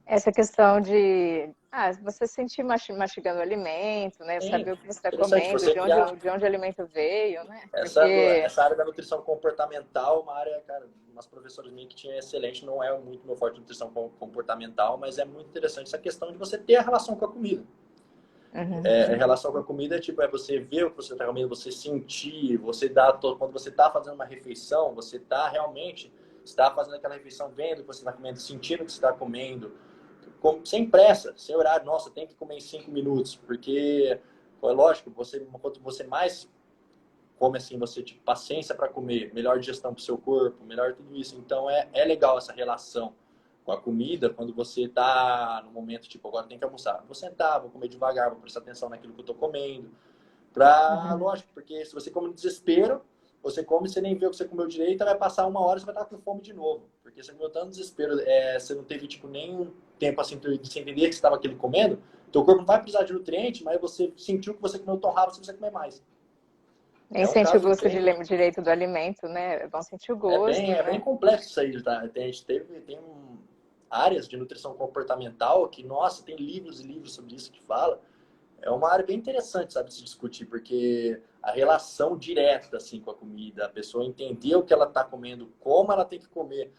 Essa questão de você sentir mastigando o alimento, né? Sim, Saber o que você está interessante comendo, você criar. de onde o alimento veio, né? Essa, Porque essa área da nutrição comportamental, uma área, cara, umas professoras minhas que tinha excelente, não é muito meu forte nutrição comportamental, mas é muito interessante essa questão de você ter a relação com a comida. uhum, A relação com a comida tipo, é você ver o que você está comendo, você sentir, você dá, quando você está fazendo uma refeição, você está realmente, está fazendo aquela refeição, vendo o que você está comendo, sentindo o que você está comendo, sem pressa, sem horário, nossa, tem que comer em 5 minutos, porque, é lógico, quanto você mais come assim, você tipo paciência para comer, melhor digestão para o seu corpo, melhor tudo isso. Então é legal essa relação com a comida quando você tá no momento tipo agora tem que almoçar. Vou sentar, vou comer devagar, vou prestar atenção naquilo que eu tô comendo. uhum. Lógico, porque se você come no desespero, você come, você nem vê o que você comeu direito, vai passar uma hora e você vai estar com fome de novo. Porque você comeu tanto desespero, você não teve tipo nenhum tempo assim de você entender que você estava aquilo comendo, teu corpo não vai precisar de nutriente, mas você sentiu que você comeu tão rápido, você precisa comer mais. Nem É um sente o caso gosto bem direito do alimento, né? É bom sentir o gosto, é bem né? complexo isso aí, tá? Áreas de nutrição comportamental que, nossa, tem livros e livros sobre isso que fala. É uma área bem interessante, sabe, se discutir, porque a relação direta, assim, com a comida, a pessoa entender o que ela está comendo, como ela tem que comer,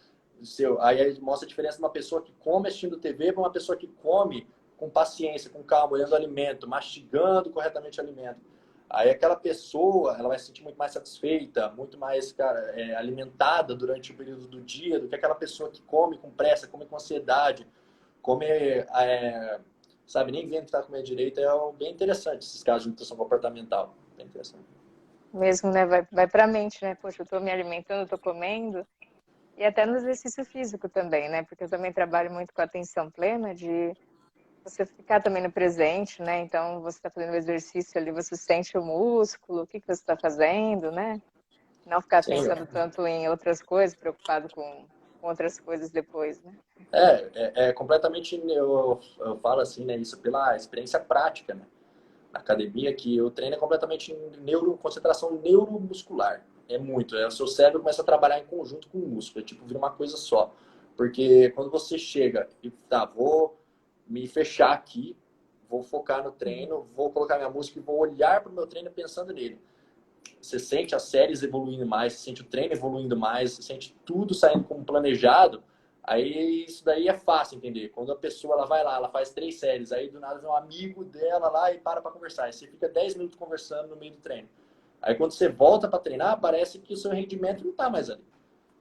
aí mostra a diferença de uma pessoa que come assistindo TV para uma pessoa que come com paciência, com calma, olhando o alimento, mastigando corretamente o alimento. Aí aquela pessoa, ela vai se sentir muito mais satisfeita, muito mais, cara, alimentada durante o período do dia do que aquela pessoa que come com pressa, come com ansiedade, come, sabe, nem vendo que está comendo direito. Bem interessante esses casos de nutrição comportamental. Bem interessante. Mesmo, né? Vai para a mente, né? Poxa, eu estou me alimentando, estou comendo. E até no exercício físico também, né? Porque eu também trabalho muito com atenção plena, de você ficar também no presente, né? Então, você está fazendo o exercício ali, você sente o músculo, o que você está fazendo, né? Não ficar Sim, pensando tanto em outras coisas, preocupado com outras coisas depois, né? é completamente, eu falo assim, né, isso pela experiência prática, né? Na academia, que o treino é completamente concentração neuromuscular. É muito. O seu cérebro começa a trabalhar em conjunto com o músculo. É tipo, vira uma coisa só. Porque quando você chega e tá, vou me fechar aqui, vou focar no treino, vou colocar minha música e vou olhar para o meu treino pensando nele. Você sente as séries evoluindo mais, você sente o treino evoluindo mais, você sente tudo saindo como planejado. Aí isso daí é fácil entender. Quando a pessoa ela vai lá, ela faz 3 séries, aí do nada vem um amigo dela lá e para conversar. Aí você fica 10 minutos conversando no meio do treino. Aí quando você volta para treinar, parece que o seu rendimento não está mais ali.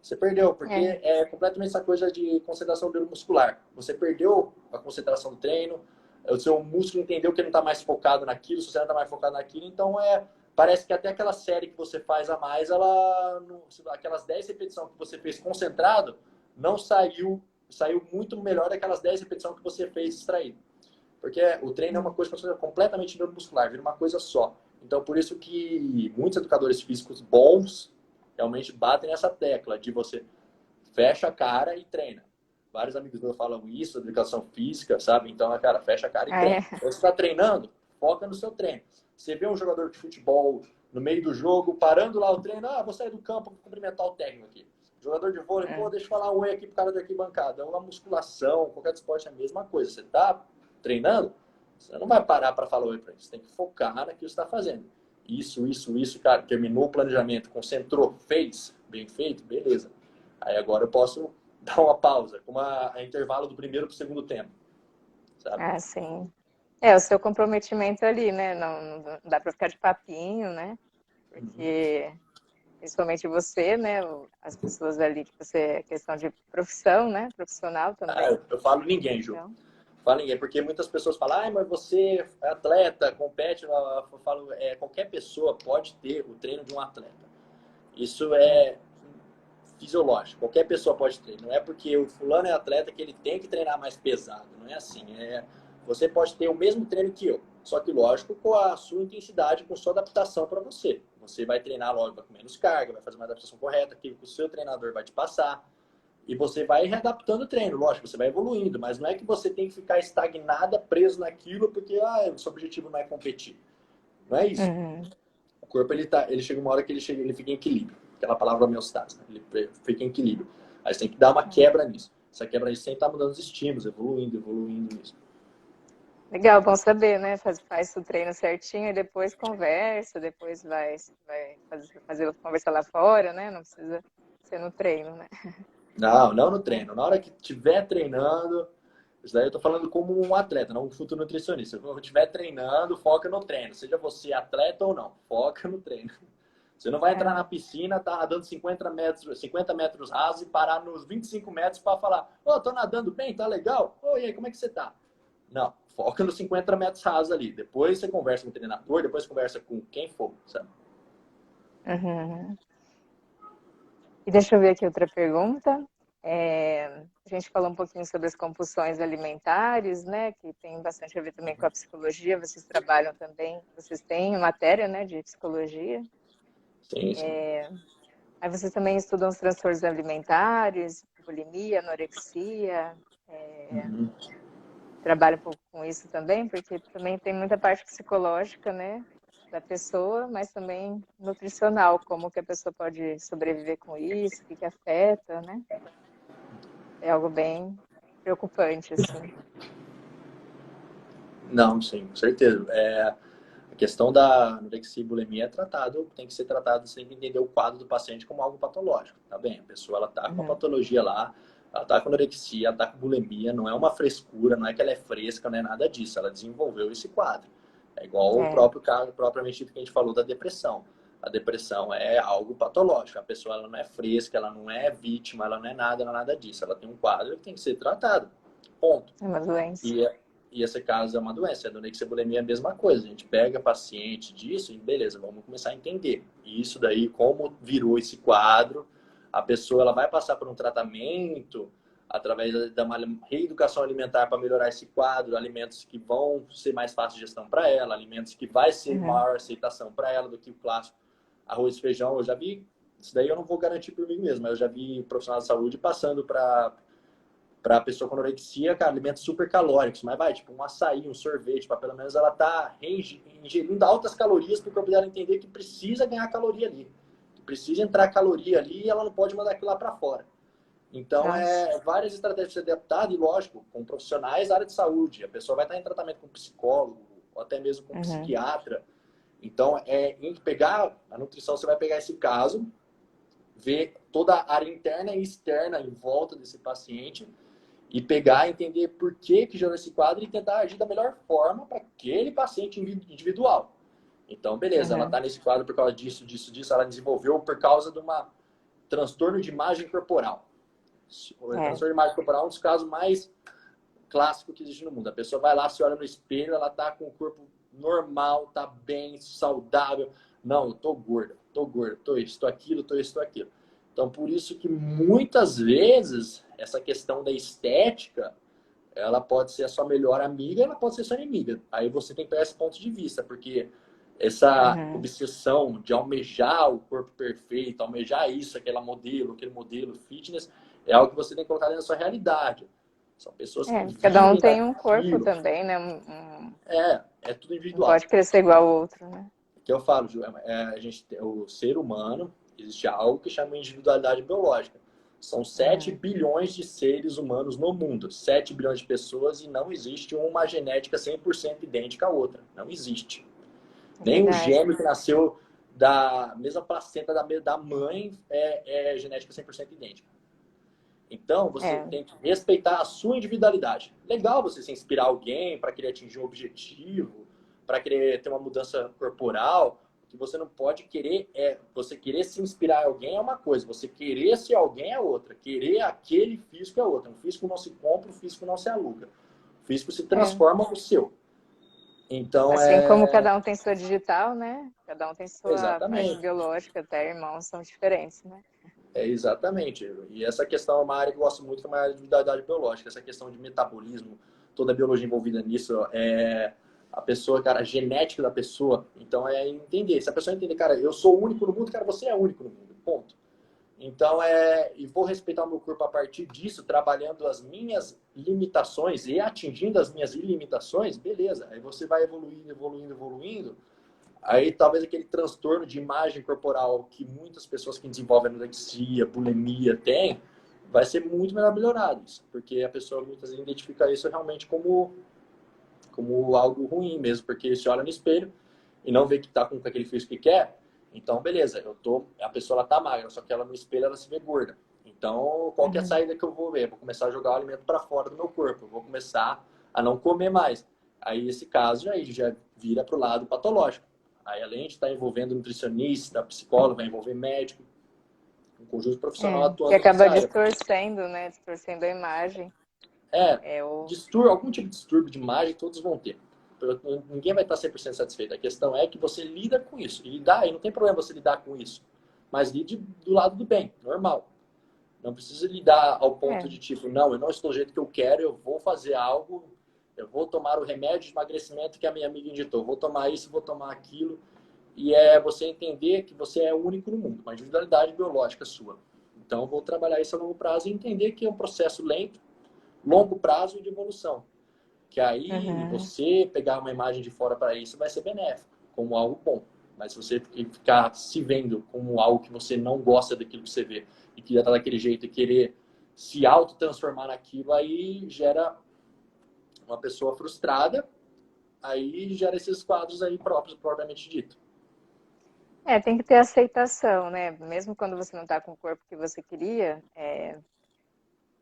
Você perdeu, porque É. é completamente essa coisa de concentração neuromuscular. Você perdeu a concentração do treino, o seu músculo entendeu que ele não está mais focado naquilo, se você não está mais focado naquilo, então parece que até aquela série que você faz a mais, aquelas 10 repetições que você fez concentrado, não saiu muito melhor daquelas 10 repetições que você fez distraído. Porque o treino é uma coisa completamente neuromuscular, vira uma coisa só. Então, por isso que muitos educadores físicos bons realmente batem nessa tecla de você fecha a cara e treina. Vários amigos meus falam isso, educação física, sabe? Então, cara, fecha a cara e treina. É. Então, você está treinando, foca no seu treino. Você vê um jogador de futebol no meio do jogo, parando lá o treino, vou sair do campo para cumprimentar o técnico aqui. Jogador de vôlei, pô, deixa eu falar um oi aqui pro cara da arquibancada. Uma musculação, qualquer esporte é a mesma coisa. Você tá treinando, você não vai parar para falar oi para ele. Você tem que focar naquilo que você está fazendo. Isso, cara, terminou o planejamento, concentrou, fez, bem feito, beleza. Aí agora eu posso dar uma pausa, com a intervalo do primeiro para o segundo tempo, sabe? Ah, sim. É, o seu comprometimento ali, né? Não dá para ficar de papinho, né? Uhum. Porque principalmente você, né? As pessoas ali que você, questão de profissão, né? Profissional também. Eu falo ninguém, Ju. Então, Falo ninguém, porque muitas pessoas falam, mas você é atleta, compete. Eu falo, qualquer pessoa pode ter o treino de um atleta. Isso é fisiológico. Qualquer pessoa pode ter. Não é porque o fulano é atleta que ele tem que treinar mais pesado. Não é assim. Você pode ter o mesmo treino que eu. Só que, lógico, com a sua intensidade, com a sua adaptação para você. Você vai treinar, lógico, com menos carga, vai fazer uma adaptação correta, aquilo que o seu treinador vai te passar. E você vai readaptando o treino, lógico, você vai evoluindo. Mas não é que você tem que ficar estagnada, preso naquilo, porque o seu objetivo não é competir. Não é isso. O corpo, ele chega uma hora que ele fica em equilíbrio. Aquela palavra homeostase, né? Ele fica em equilíbrio. Aí você tem que dar uma quebra nisso. Essa quebra aí sempre tá mudando os estímulos, evoluindo nisso. legal, bom saber, né? Faz o treino certinho e depois conversa, depois vai fazer conversar lá fora, né? Não precisa ser no treino, né? Não no treino. Na hora que estiver treinando, isso daí eu tô falando como um atleta, não um futuro nutricionista. Se eu estiver treinando, foca no treino. Seja você atleta ou não, foca no treino. Você não vai entrar na piscina, tá nadando 50 metros rasos e parar nos 25 metros para falar, tô nadando bem, tá legal? E aí, como é que você tá? Não, foca nos 50 metros rasos ali. Depois você conversa com o treinador, depois conversa com quem for, sabe? E deixa eu ver aqui outra pergunta. A gente falou um pouquinho sobre as compulsões alimentares, né? Que tem bastante a ver também com a psicologia. Vocês trabalham também, vocês têm matéria, né, de psicologia. Sim. Aí vocês também estudam os transtornos alimentares, bulimia, anorexia. Trabalham um pouco com isso também, porque também tem muita parte psicológica, né, da pessoa, mas também nutricional, como que a pessoa pode sobreviver com isso, o que afeta, né? É algo bem preocupante, assim. Não, sim, com certeza. A questão da anorexia e bulimia tem que ser tratado sem entender o quadro do paciente como algo patológico, tá bem? A pessoa, ela tá com a patologia lá, ela tá com anorexia, ela tá com bulimia, não é uma frescura, não é que ela é fresca, não é nada disso, ela desenvolveu esse quadro. É igual o próprio caso, propriamente dito que a gente falou da depressão. A depressão é algo patológico, a pessoa, ela não é fresca, ela não é vítima, ela não é nada disso, ela tem um quadro que tem que ser tratado, ponto. É uma doença. E esse caso é uma doença. A anorexia e bulimia é a mesma coisa. A gente pega paciente disso e beleza, vamos começar a entender. E isso daí, como virou esse quadro, a pessoa ela vai passar por um tratamento através da uma reeducação alimentar para melhorar esse quadro, alimentos que vão ser mais fácil de gestão para ela, alimentos que vai ser maior aceitação para ela do que o clássico arroz e feijão. Eu já vi, isso daí eu não vou garantir por mim mesmo, mas eu já vi profissional de saúde passando para a pessoa com anorexia, cara, alimentos super calóricos, mas tipo um açaí, um sorvete, para pelo menos ela tá ingerindo altas calorias para o corpo dela entender que precisa ganhar caloria ali, que precisa entrar caloria ali e ela não pode mandar aquilo lá para fora. Então, várias estratégias de ser adaptadas e, lógico, com profissionais da área de saúde. A pessoa vai estar em tratamento com psicólogo ou até mesmo com psiquiatra. Então, em pegar a nutrição, você vai pegar esse caso, ver toda a área interna e externa em volta desse paciente e pegar, entender por que gerou esse quadro e tentar agir da melhor forma para aquele paciente individual. Então, beleza, ela está nesse quadro por causa disso, ela desenvolveu por causa de uma transtorno de imagem corporal. O transtorno de imagem corporal é um dos casos mais clássicos que existe no mundo. A pessoa vai lá, se olha no espelho, ela está com o corpo normal, está bem, saudável. Não, eu tô gorda, tô isso, tô aquilo, tô isso, tô aquilo. Então, por isso que muitas vezes essa questão da estética, ela pode ser a sua melhor amiga, ela pode ser sua inimiga. Aí você tem que pegar esse ponto de vista, porque essa obsessão de almejar o corpo perfeito, almejar isso, aquele modelo fitness, é algo que você tem que colocar dentro da sua realidade. São pessoas que cada um vivem tem um corpo daquilo. também, né? É tudo Não individual. pode querer ser igual ao outro, né? Que eu falo, Ju, o ser humano, existe algo que chama individualidade biológica. São 7 bilhões de seres humanos no mundo, 7 bilhões de pessoas, e não existe uma genética 100% idêntica à outra. Não existe. Nem o gêmeo que nasceu da mesma placenta da mãe é genética 100% idêntica. Então, você tem que respeitar a sua individualidade. Legal você se inspirar alguém para querer atingir um objetivo, para querer ter uma mudança corporal. que você não pode querer, você querer se inspirar em alguém é uma coisa, você querer ser alguém é outra, querer aquele físico é outra. Um físico não se compra, um físico não se aluga. O físico se É. transforma no seu. Então, Assim como cada um tem sua digital, né? Cada um tem sua parte exatamente. biológica, até irmãos são diferentes, né? Exatamente. E essa questão é uma área que eu gosto muito, que é uma área de individualidade biológica. Essa questão de metabolismo, toda a biologia envolvida nisso, a pessoa, cara, a genética da pessoa. Então, é entender. Se a pessoa entender, cara, eu sou único no mundo, cara, você é único no mundo. Ponto. Então, e vou respeitar o meu corpo a partir disso, trabalhando as minhas limitações e atingindo as minhas ilimitações, beleza. Aí você vai evoluindo, evoluindo, evoluindo. Aí talvez aquele transtorno de imagem corporal que muitas pessoas que desenvolvem anorexia, bulimia têm, vai ser muito melhorado. Porque a pessoa muitas vezes identifica isso realmente como algo ruim mesmo, porque se olha no espelho e não vê que está com aquele físico que quer, então beleza, a pessoa ela tá magra, só que ela no espelho ela se vê gorda. Então, qual que é a saída que eu vou ver? Vou começar a jogar o alimento para fora do meu corpo, eu vou começar a não comer mais. Aí esse caso já vira para o lado patológico. Aí além de estar envolvendo nutricionista, psicólogo, vai envolver médico, um conjunto profissional Que atuando nessa acaba área. distorcendo, né? Distorcendo a imagem. É, É o... algum tipo de distúrbio de imagem todos vão ter. Ninguém vai estar 100% satisfeito. A questão é que você lida com isso. E não tem problema você lidar com isso. Mas lide do lado do bem, normal. Não precisa lidar ao ponto É. de tipo, não, eu não estou do jeito que eu quero, eu vou fazer algo, eu vou tomar o remédio de emagrecimento que a minha amiga inditou, vou tomar isso, vou tomar aquilo. E é você entender que você é único no mundo, uma individualidade biológica sua. Então, vou trabalhar isso a longo prazo e entender que é um processo lento, longo prazo e de evolução. Que aí você pegar uma imagem de fora para isso vai ser benéfico, como algo bom. Mas se você ficar se vendo como algo que você não gosta daquilo que você vê e que já está daquele jeito e querer se auto-transformar naquilo, aí gera uma pessoa frustrada, aí gera esses quadros aí próprios, propriamente dito. Tem que ter aceitação, né? Mesmo quando você não está com o corpo que você queria,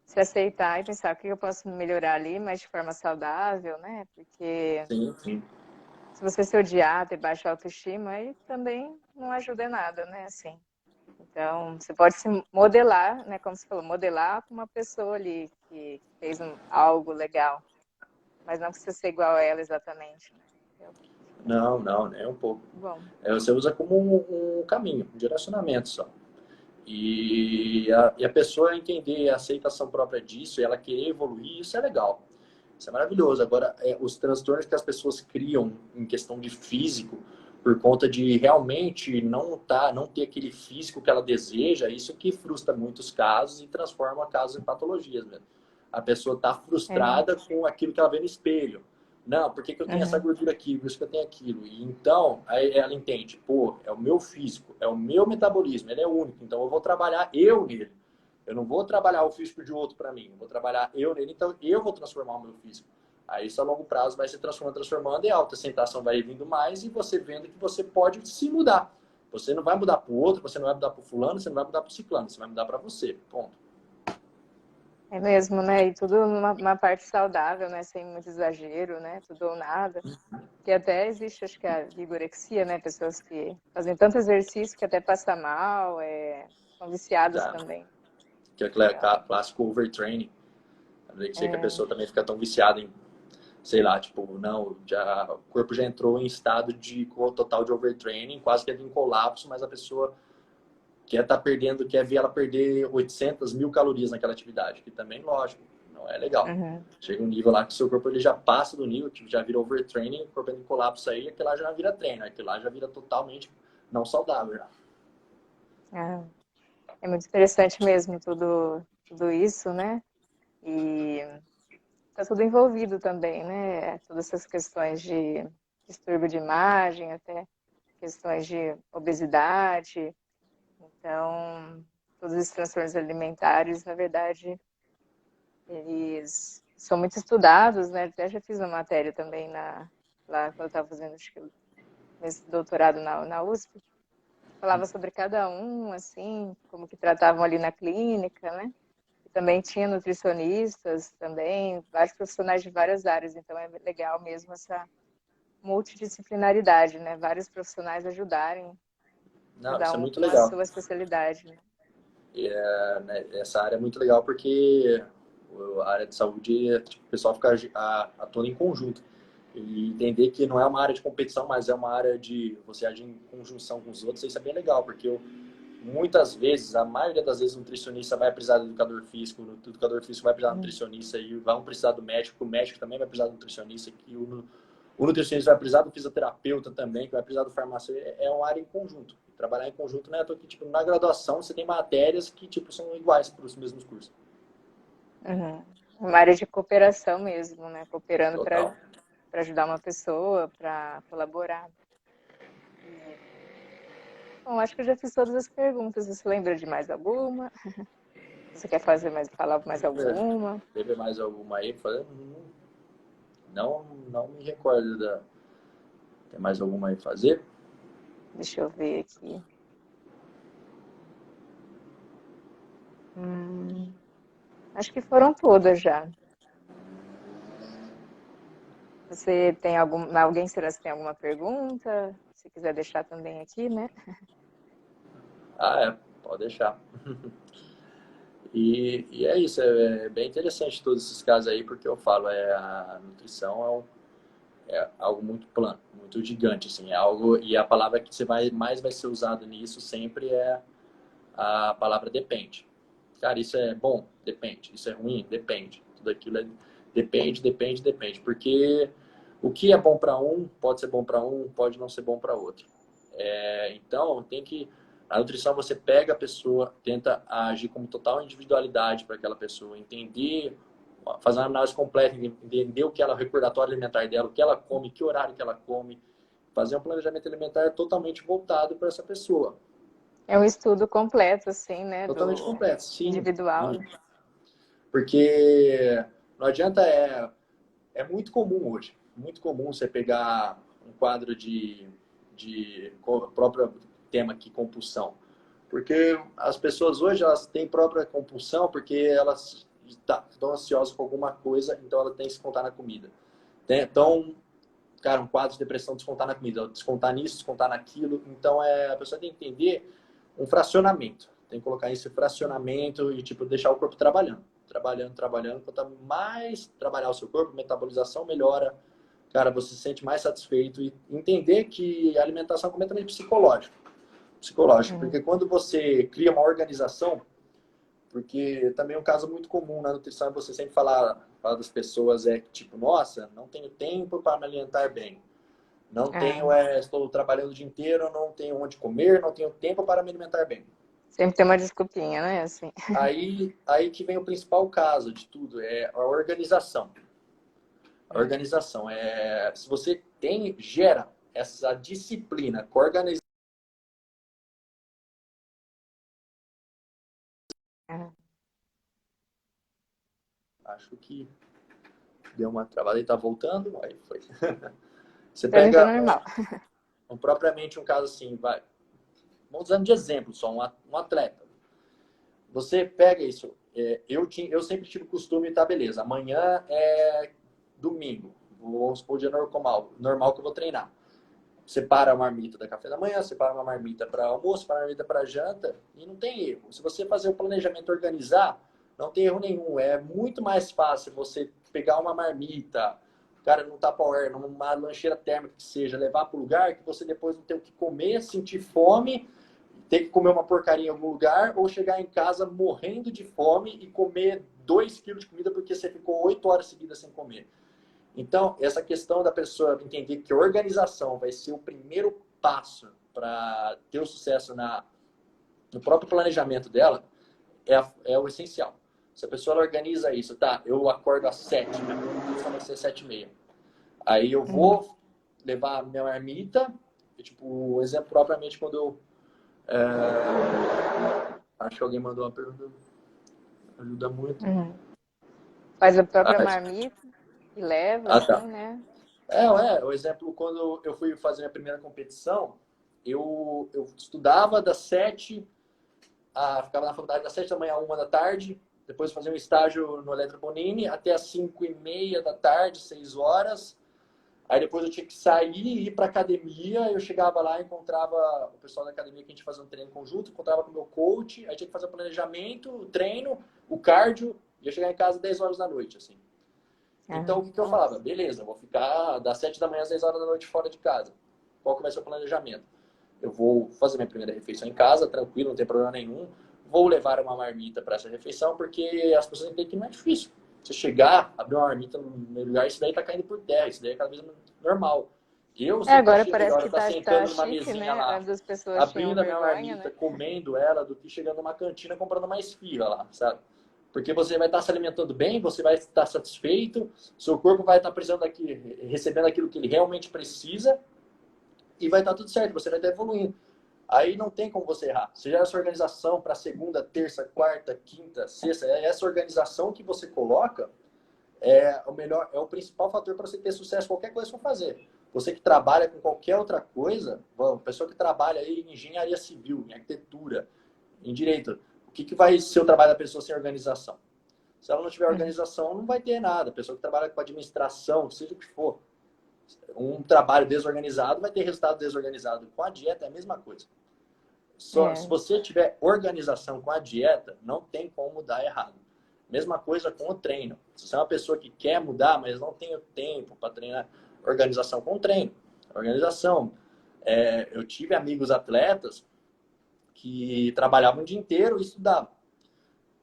se aceitar e pensar o que eu posso melhorar ali, mas de forma saudável, né? Porque Sim, sim. se você se odiar, ter baixa autoestima, aí também não ajuda em nada, né? Assim. Então, você pode se modelar, né? Como você falou, modelar com uma pessoa ali que fez algo legal, mas não precisa ser igual a ela exatamente, né? Não, nem um pouco. Bom. Você usa como um caminho, um direcionamento só. E a pessoa entender a aceitação própria disso, e ela querer evoluir, isso é legal. Isso é maravilhoso. Agora, os transtornos que as pessoas criam em questão de físico, por conta de realmente não ter aquele físico que ela deseja, isso que frustra muitos casos e transforma casos em patologias mesmo. A pessoa está frustrada com aquilo que ela vê no espelho. Não, por que eu tenho essa gordura aqui? Por isso que eu tenho aquilo. E então, aí ela entende, pô, é o meu físico, é o meu metabolismo, ele é único, então eu vou trabalhar eu nele. Eu não vou trabalhar o físico de outro para mim, eu vou trabalhar eu nele, então eu vou transformar o meu físico. Aí isso a longo prazo vai se transformando e a autoaceitação vai vindo mais e você vendo que você pode se mudar. Você não vai mudar para o outro, você não vai mudar para o fulano, você não vai mudar para o ciclano, você vai mudar para você. Ponto. É mesmo, né? E tudo numa parte saudável, né? Sem muito exagero, né? Tudo ou nada. Que até existe, acho que a vigorexia, né? Pessoas que fazem tanto exercício que até passa mal, são viciadas Já. também. Que é Então, clássico overtraining. Que a pessoa também fica tão viciada em, sei lá, tipo, não, o corpo já entrou em estado de total de overtraining, quase que em colapso, mas a pessoa quer ver ela perder 800 mil calorias naquela atividade, que também, lógico, não é legal. Chega um nível lá que o seu corpo ele já passa do nível, que já vira overtraining, o corpo entra em colapso aí, aquilo lá já vira treino, aquilo lá já vira totalmente não saudável. Já. é muito interessante mesmo tudo isso, né? E tá tudo envolvido também, né? Todas essas questões de distúrbio de imagem, até questões de obesidade. Então, todos esses transtornos alimentares, na verdade, eles são muito estudados, né? Até já fiz uma matéria também lá quando eu estava fazendo acho que, esse doutorado na USP. Falava sobre cada um, assim, como que tratavam ali na clínica, né? E também tinha nutricionistas também, vários profissionais de várias áreas, então é legal mesmo multidisciplinaridade, né? Vários profissionais ajudarem, Não, cada isso é um muito com a legal. sua especialidade, né? Né, essa área é muito legal porque a área de saúde, tipo, o pessoal fica atuando em conjunto. E entender que não é uma área de competição, mas é uma área de você agir em conjunção com os outros, isso é bem legal, porque muitas vezes, a maioria das vezes, o nutricionista vai precisar do educador físico, o educador físico vai precisar do nutricionista, e vão precisar do médico, o médico também vai precisar do nutricionista, que o nutricionista vai precisar do fisioterapeuta também, que vai precisar do farmacêutico, é uma área em conjunto. Trabalhar em conjunto, né? Que, tipo, na graduação você tem matérias que tipo, são iguais para os mesmos cursos. Uhum. Uma área de cooperação mesmo, né? Cooperando para Total. ajudar uma pessoa, para colaborar. E, bom, acho que eu já fiz todas as perguntas. Você lembra de mais alguma? Você quer falar mais alguma? Teve mais alguma aí? Não, não me recordo da. Tem mais alguma aí pra fazer? Deixa eu ver aqui. Acho que foram todas já. Você tem alguém, será que tem alguma pergunta? Se quiser deixar também aqui, né? Ah, é. Pode deixar. E é isso, é bem interessante todos esses casos aí, porque eu falo, a nutrição é algo muito plano, muito gigante, assim, é algo, e a palavra que mais vai ser usada nisso sempre é a palavra depende. Cara, isso é bom? Depende. Isso é ruim? Depende. Tudo aquilo depende, depende, depende. Porque o que é bom para um pode ser bom para um, pode não ser bom para outro. Então, tem que. A nutrição você pega a pessoa, tenta agir como total individualidade para aquela pessoa, entender, fazer uma análise completa, entender o que ela, o recordatório alimentar dela, o que ela come, que horário que ela come, fazer um planejamento alimentar totalmente voltado para essa pessoa. É um estudo completo, assim, né? Totalmente Do completo, sim. individual, E né? porque não adianta, é muito comum hoje, muito comum você pegar um quadro de próprio tema aqui, compulsão. Porque as pessoas hoje, elas têm própria compulsão porque elas estão ansiosas com alguma coisa, então ela tem que descontar na comida. Então, cara, um quadro de depressão, descontar na comida, descontar nisso, descontar naquilo. Então, a pessoa tem que entender um fracionamento. Tem que colocar esse fracionamento e, tipo, deixar o corpo trabalhando. Trabalhando, trabalhando. Quanto mais trabalhar o seu corpo, metabolização melhora. Cara, você se sente mais satisfeito. E entender que a alimentação é completamente psicológico. Psicológico. Porque quando você cria uma organização, porque também um caso muito comum na nutrição é você sempre falar das pessoas é que, tipo, nossa, não tenho tempo para me alimentar bem. Não tenho, Ah, estou trabalhando o dia inteiro, não tenho onde comer, não tenho tempo para me alimentar bem. sempre tem uma desculpinha, né? Assim. Aí que vem o principal caso de tudo, é a organização. A organização se você gera essa disciplina com a organização, Ah, acho que deu uma travada e está voltando, aí foi. Você pra mim tá pega normal. propriamente um caso assim, vai, vamos usando de exemplo só, um atleta. Você pega isso. Eu sempre tive o costume, tá, beleza. Amanhã é domingo. Vamos supor o dia normal que eu vou treinar. Separa a marmita da café da manhã, separa uma marmita para almoço, separa uma marmita para janta e não tem erro. Se você fazer o planejamento, organizar, não tem erro nenhum. É muito mais fácil você pegar uma marmita, cara, num Tupperware, numa lancheira térmica que seja, levar para o lugar que você depois não tem o que comer, sentir fome, ter que comer uma porcaria em algum lugar ou chegar em casa morrendo de fome e comer 2 quilos de comida porque você ficou 8 horas seguidas sem comer. Então, essa questão da pessoa entender que a organização vai ser o primeiro passo para ter o sucesso no próprio planejamento dela é o essencial. Se a pessoa organiza isso, tá, eu acordo às 7, minha programação vai ser 7h30. Aí eu vou levar a minha marmita, tipo, o exemplo propriamente quando eu acho que alguém mandou uma pergunta, ajuda muito. Uhum. Faz a própria Ah, marmita e leva, tá. assim, né? O exemplo, quando eu fui fazer minha primeira competição, eu estudava das 7, ficava na faculdade das 7 da manhã à 1 da tarde, depois fazia um estágio no Eletroponine até as 5h30 da tarde, 6 horas. Aí depois eu tinha que sair e ir para academia. Eu chegava lá, encontrava o pessoal da academia que a gente fazia um treino conjunto, encontrava com o meu coach. Aí tinha que fazer o planejamento, o treino, o cardio. Ia chegar em casa 10 horas da noite, assim. Então, o que eu falava? Nossa. Beleza, vou ficar das 7 da manhã às 10 horas da noite fora de casa. Qual que vai ser o planejamento? Eu vou fazer minha primeira refeição em casa, tranquilo, não tem problema nenhum. Vou levar uma marmita para essa refeição, porque as pessoas entendem que não é difícil. Você chegar, abrir uma marmita no meu lugar, isso daí tá caindo por terra, isso daí é cada vez normal. Eu sei que Agora achei parece melhor que eu estar tá sentando numa chique, mesinha né? lá, Antes as pessoas tinham abrindo a minha vergonha, marmita, né? comendo ela, do que chegando numa cantina comprando mais esfirra lá, sabe? Porque você vai estar se alimentando bem, você vai estar satisfeito, seu corpo vai estar precisando recebendo aquilo que ele realmente precisa e vai estar tudo certo, você vai estar evoluindo. Aí não tem como você errar. Seja essa organização para segunda, terça, quarta, quinta, sexta, é essa organização que você coloca é o melhor, é o principal fator para você ter sucesso em qualquer coisa que for fazer. Você que trabalha com qualquer outra coisa, pessoa que trabalha aí em engenharia civil, em arquitetura, em direito, o que vai ser o trabalho da pessoa sem organização? Se ela não tiver Uhum. organização, não vai ter nada. A pessoa que trabalha com administração, seja o que for, um trabalho desorganizado vai ter resultado desorganizado. Com a dieta é a mesma coisa. Só, se É. você tiver organização com a dieta, não tem como mudar errado. Mesma coisa com o treino. Se você é uma pessoa que quer mudar, mas não tem o tempo para treinar, organização com o treino. Organização. Eu tive amigos atletas que trabalhavam o dia inteiro e estudavam.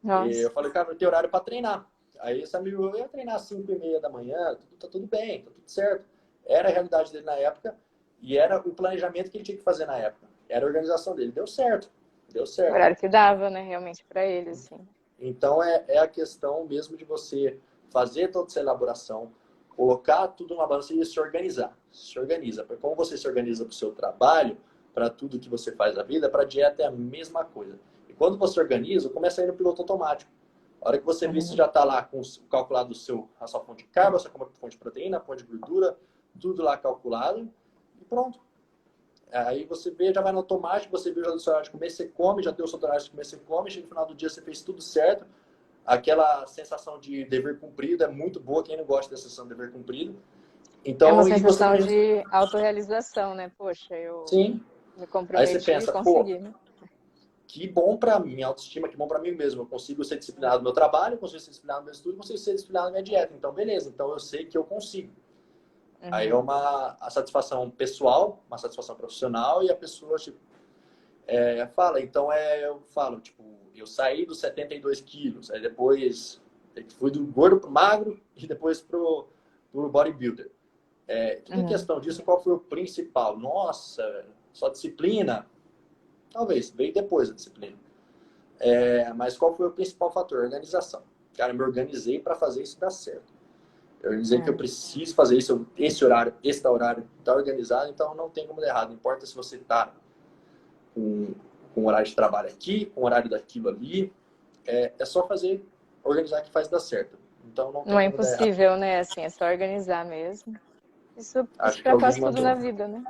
Eu Nossa. falei, cara, não tem horário para treinar. Aí esse amigo, eu ia treinar às 5h30 da manhã, tá tudo bem, tá tudo certo. Era a realidade dele na época e era o planejamento que ele tinha que fazer na época. Era a organização dele. Deu certo. Deu O certo. horário que dava, né? Realmente para ele, assim. Então, é a questão mesmo de você fazer toda essa elaboração, colocar tudo numa balança e se organizar. Se organiza. Porque como você se organiza para o seu trabalho, para tudo que você faz na vida, para a dieta é a mesma coisa. E quando você organiza, começa a ir no piloto automático. A hora que você vê, você Uhum. já está lá com calculado a sua fonte de carbo, a sua fonte de proteína, a fonte de gordura, tudo lá calculado e pronto. Aí você vê, já vai no automático, você vê já o seu horário de comer, você come, já tem o seu horário de comer, você come, chega no final do dia, você fez tudo certo. Aquela sensação de dever cumprido é muito boa, quem não gosta dessa sensação de dever cumprido. É uma Então, e você sensação também, de autorrealização, né? Poxa, eu sim. me Aí você comprometi e pensa, pô, consegui, né? que bom para mim, autoestima, que bom para mim mesmo. Eu consigo ser disciplinado no meu trabalho, consigo ser disciplinado no meu estudo, consigo ser disciplinado na minha dieta. Então, beleza. Então, eu sei que eu consigo. Aí é Uhum. a satisfação pessoal, uma satisfação profissional e a pessoa, tipo, fala. Então, eu falo, tipo, eu saí dos 72 quilos, aí depois fui do gordo pro magro e depois pro bodybuilder. Tudo em Uhum. questão disso, qual foi o principal? Nossa, só disciplina? Talvez, veio depois a disciplina. Mas qual foi o principal fator? Organização. Cara, eu me organizei para fazer isso dar certo. Eu organizei que eu É. preciso fazer isso, esse horário, está organizado, então não tem como dar errado. Não importa se você está com o horário de trabalho aqui, com o horário daquilo ali, é só fazer, organizar que faz dar certo. Então não Não tem é como dar errado. impossível, né? Assim, é só organizar mesmo. Isso Acho que para alguém quase tudo mandou. na vida, né?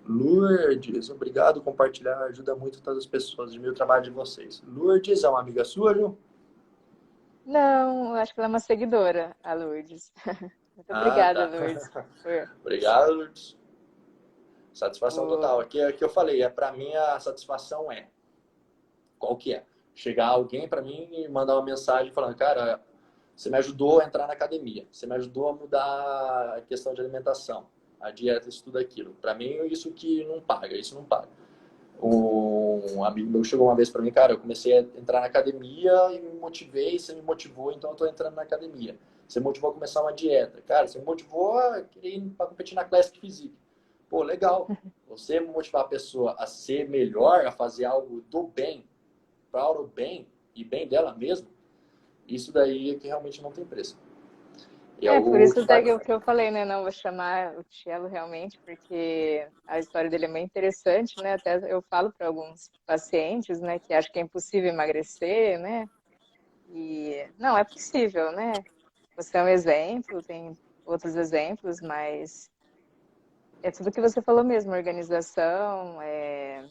Lourdes, obrigado, compartilhar, ajuda muito todas as pessoas. De mim o trabalho de vocês. Lourdes é uma amiga sua, viu? Não, eu acho que ela é uma seguidora, a Lourdes. Muito Ah, obrigada, tá. Lourdes, por, Obrigado, Lourdes. Satisfação total. por... Aqui eu falei, para mim a satisfação qual que é? Chegar alguém para mim e mandar uma mensagem falando, cara, você me ajudou a entrar na academia, você me ajudou a mudar a questão de alimentação, a dieta, isso tudo aquilo. Para mim, isso que não paga, isso não paga. Um amigo meu chegou uma vez para mim, cara, eu comecei a entrar na academia e me motivei, você me motivou, então eu tô entrando na academia. Você me motivou a começar uma dieta. Cara, você me motivou a querer ir para competir na Classic Physique. Pô, legal. Você motivar a pessoa a ser melhor, a fazer algo do bem, para o bem e bem dela mesma, isso daí é que realmente não tem preço. E é É, por o isso que até que faz. eu falei, né? Não vou chamar o Cielo realmente, porque a história dele é bem interessante, né? Até eu falo para alguns pacientes, né, que acham que é impossível emagrecer, né? E não, é possível, né? Você é um exemplo, tem outros exemplos, mas é tudo que você falou mesmo, organização, é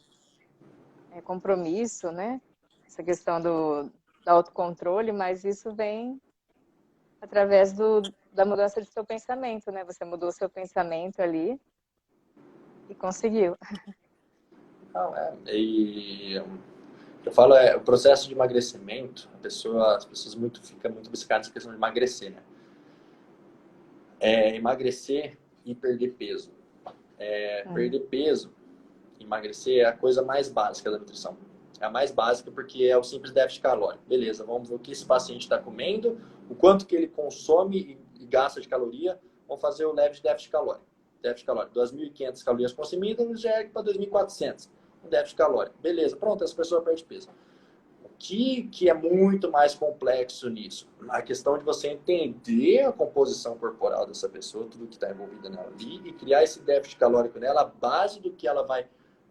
compromisso, né? Essa questão do autocontrole, mas isso vem através da mudança de seu pensamento, né? Você mudou seu pensamento ali e conseguiu. Não, e eu falo, o processo de emagrecimento, as pessoas ficam muito obcecadas na questão de emagrecer, né? Emagrecer e perder peso. Perder peso, emagrecer é a coisa mais básica da nutrição. É a mais básica porque é o simples déficit calórico. Beleza, vamos ver o que esse paciente está comendo, o quanto que ele consome e gasta de caloria. Vamos fazer o leve de déficit calórico. Déficit calórico, 2.500 calorias consumidas, já é para 2.400. Um déficit calórico. Beleza, pronto, essa pessoa perde peso. O que é muito mais complexo nisso? A questão de você entender a composição corporal dessa pessoa, tudo que está envolvido nela ali, e criar esse déficit calórico nela, a base do que ela vai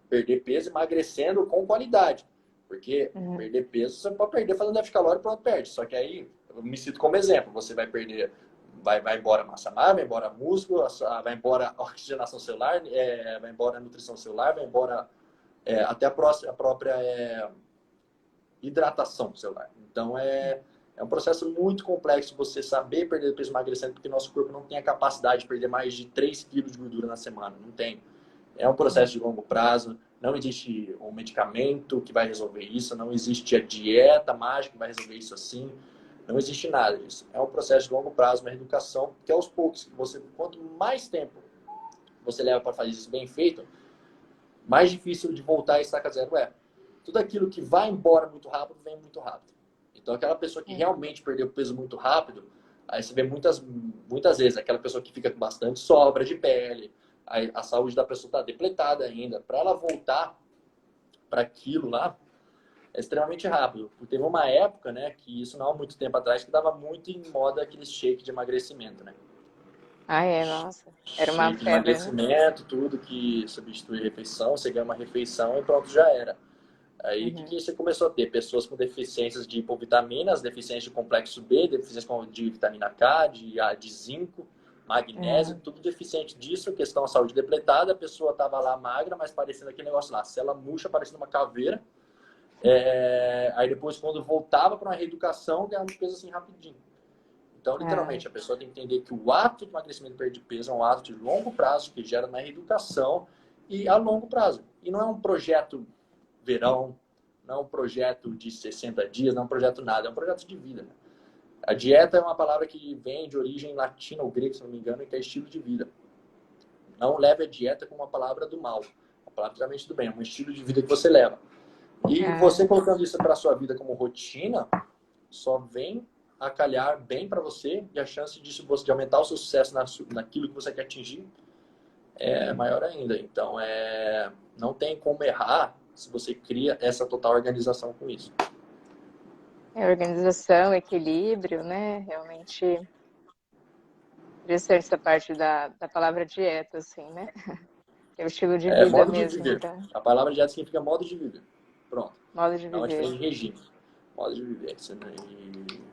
perder peso, emagrecendo com qualidade. Porque perder peso, você pode perder fazendo déficit calórico, pronto, perde. Só que aí, eu me cito como exemplo, você vai perder, vai embora massa magra, vai embora músculo, vai embora oxigenação celular, vai embora nutrição celular, vai embora até a própria hidratação celular. Então, é um processo muito complexo você saber perder peso emagrecendo, porque nosso corpo não tem a capacidade de perder mais de 3 quilos de gordura na semana. Não tem. É um processo de longo prazo. Não existe um medicamento que vai resolver isso. Não existe a dieta mágica que vai resolver isso assim. Não existe nada disso. É um processo de longo prazo, uma reeducação, que aos poucos, quanto mais tempo você leva para fazer isso bem feito, mais difícil de voltar a estaca zero é. Tudo aquilo que vai embora muito rápido, vem muito rápido. Então, aquela pessoa que realmente perdeu peso muito rápido, aí você vê muitas vezes, aquela pessoa que fica com bastante sobra de pele, a saúde da pessoa está depletada ainda. Para ela voltar para aquilo lá, é extremamente rápido. Porque teve uma época, né, que isso não há muito tempo atrás, que dava muito em moda aquele shake de emagrecimento, né? Nossa. Era uma Shake de febre, né? emagrecimento, tudo que substitui refeição, você ganha uma refeição e pronto, já era. Aí, o que você começou a ter? Pessoas com deficiências de hipovitaminas, deficiência de complexo B, deficiência de vitamina K, de zinco, magnésio, tudo deficiente disso, questão da saúde depletada, a pessoa estava lá magra, mas parecendo aquele negócio lá, célula murcha, parecendo uma caveira. Aí depois, quando voltava para uma reeducação, ganhava um peso assim rapidinho. Então, literalmente, a pessoa tem que entender que o ato de emagrecimento e perda de peso é um ato de longo prazo, que gera uma reeducação e a longo prazo. E não é um projeto verão, não é um projeto de 60 dias, não é um projeto nada, é um projeto de vida. Né? A dieta é uma palavra que vem de origem latina ou grega, se não me engano, e que é estilo de vida. Não leve a dieta como uma palavra do mal, uma palavra realmente do bem, é um estilo de vida que você leva. E você colocando isso para a sua vida como rotina, só vem a calhar bem para você e a chance disso, de aumentar o seu sucesso naquilo que você quer atingir é maior ainda. Então, não tem como errar se você cria essa total organização com isso. Organização, equilíbrio, né? Realmente interessante essa parte da palavra dieta, assim, né? É o estilo de vida Modo de mesmo. viver. Então, A palavra dieta significa modo de viver. Pronto. modo de Não é diferente viver. de regime. Modo de viver.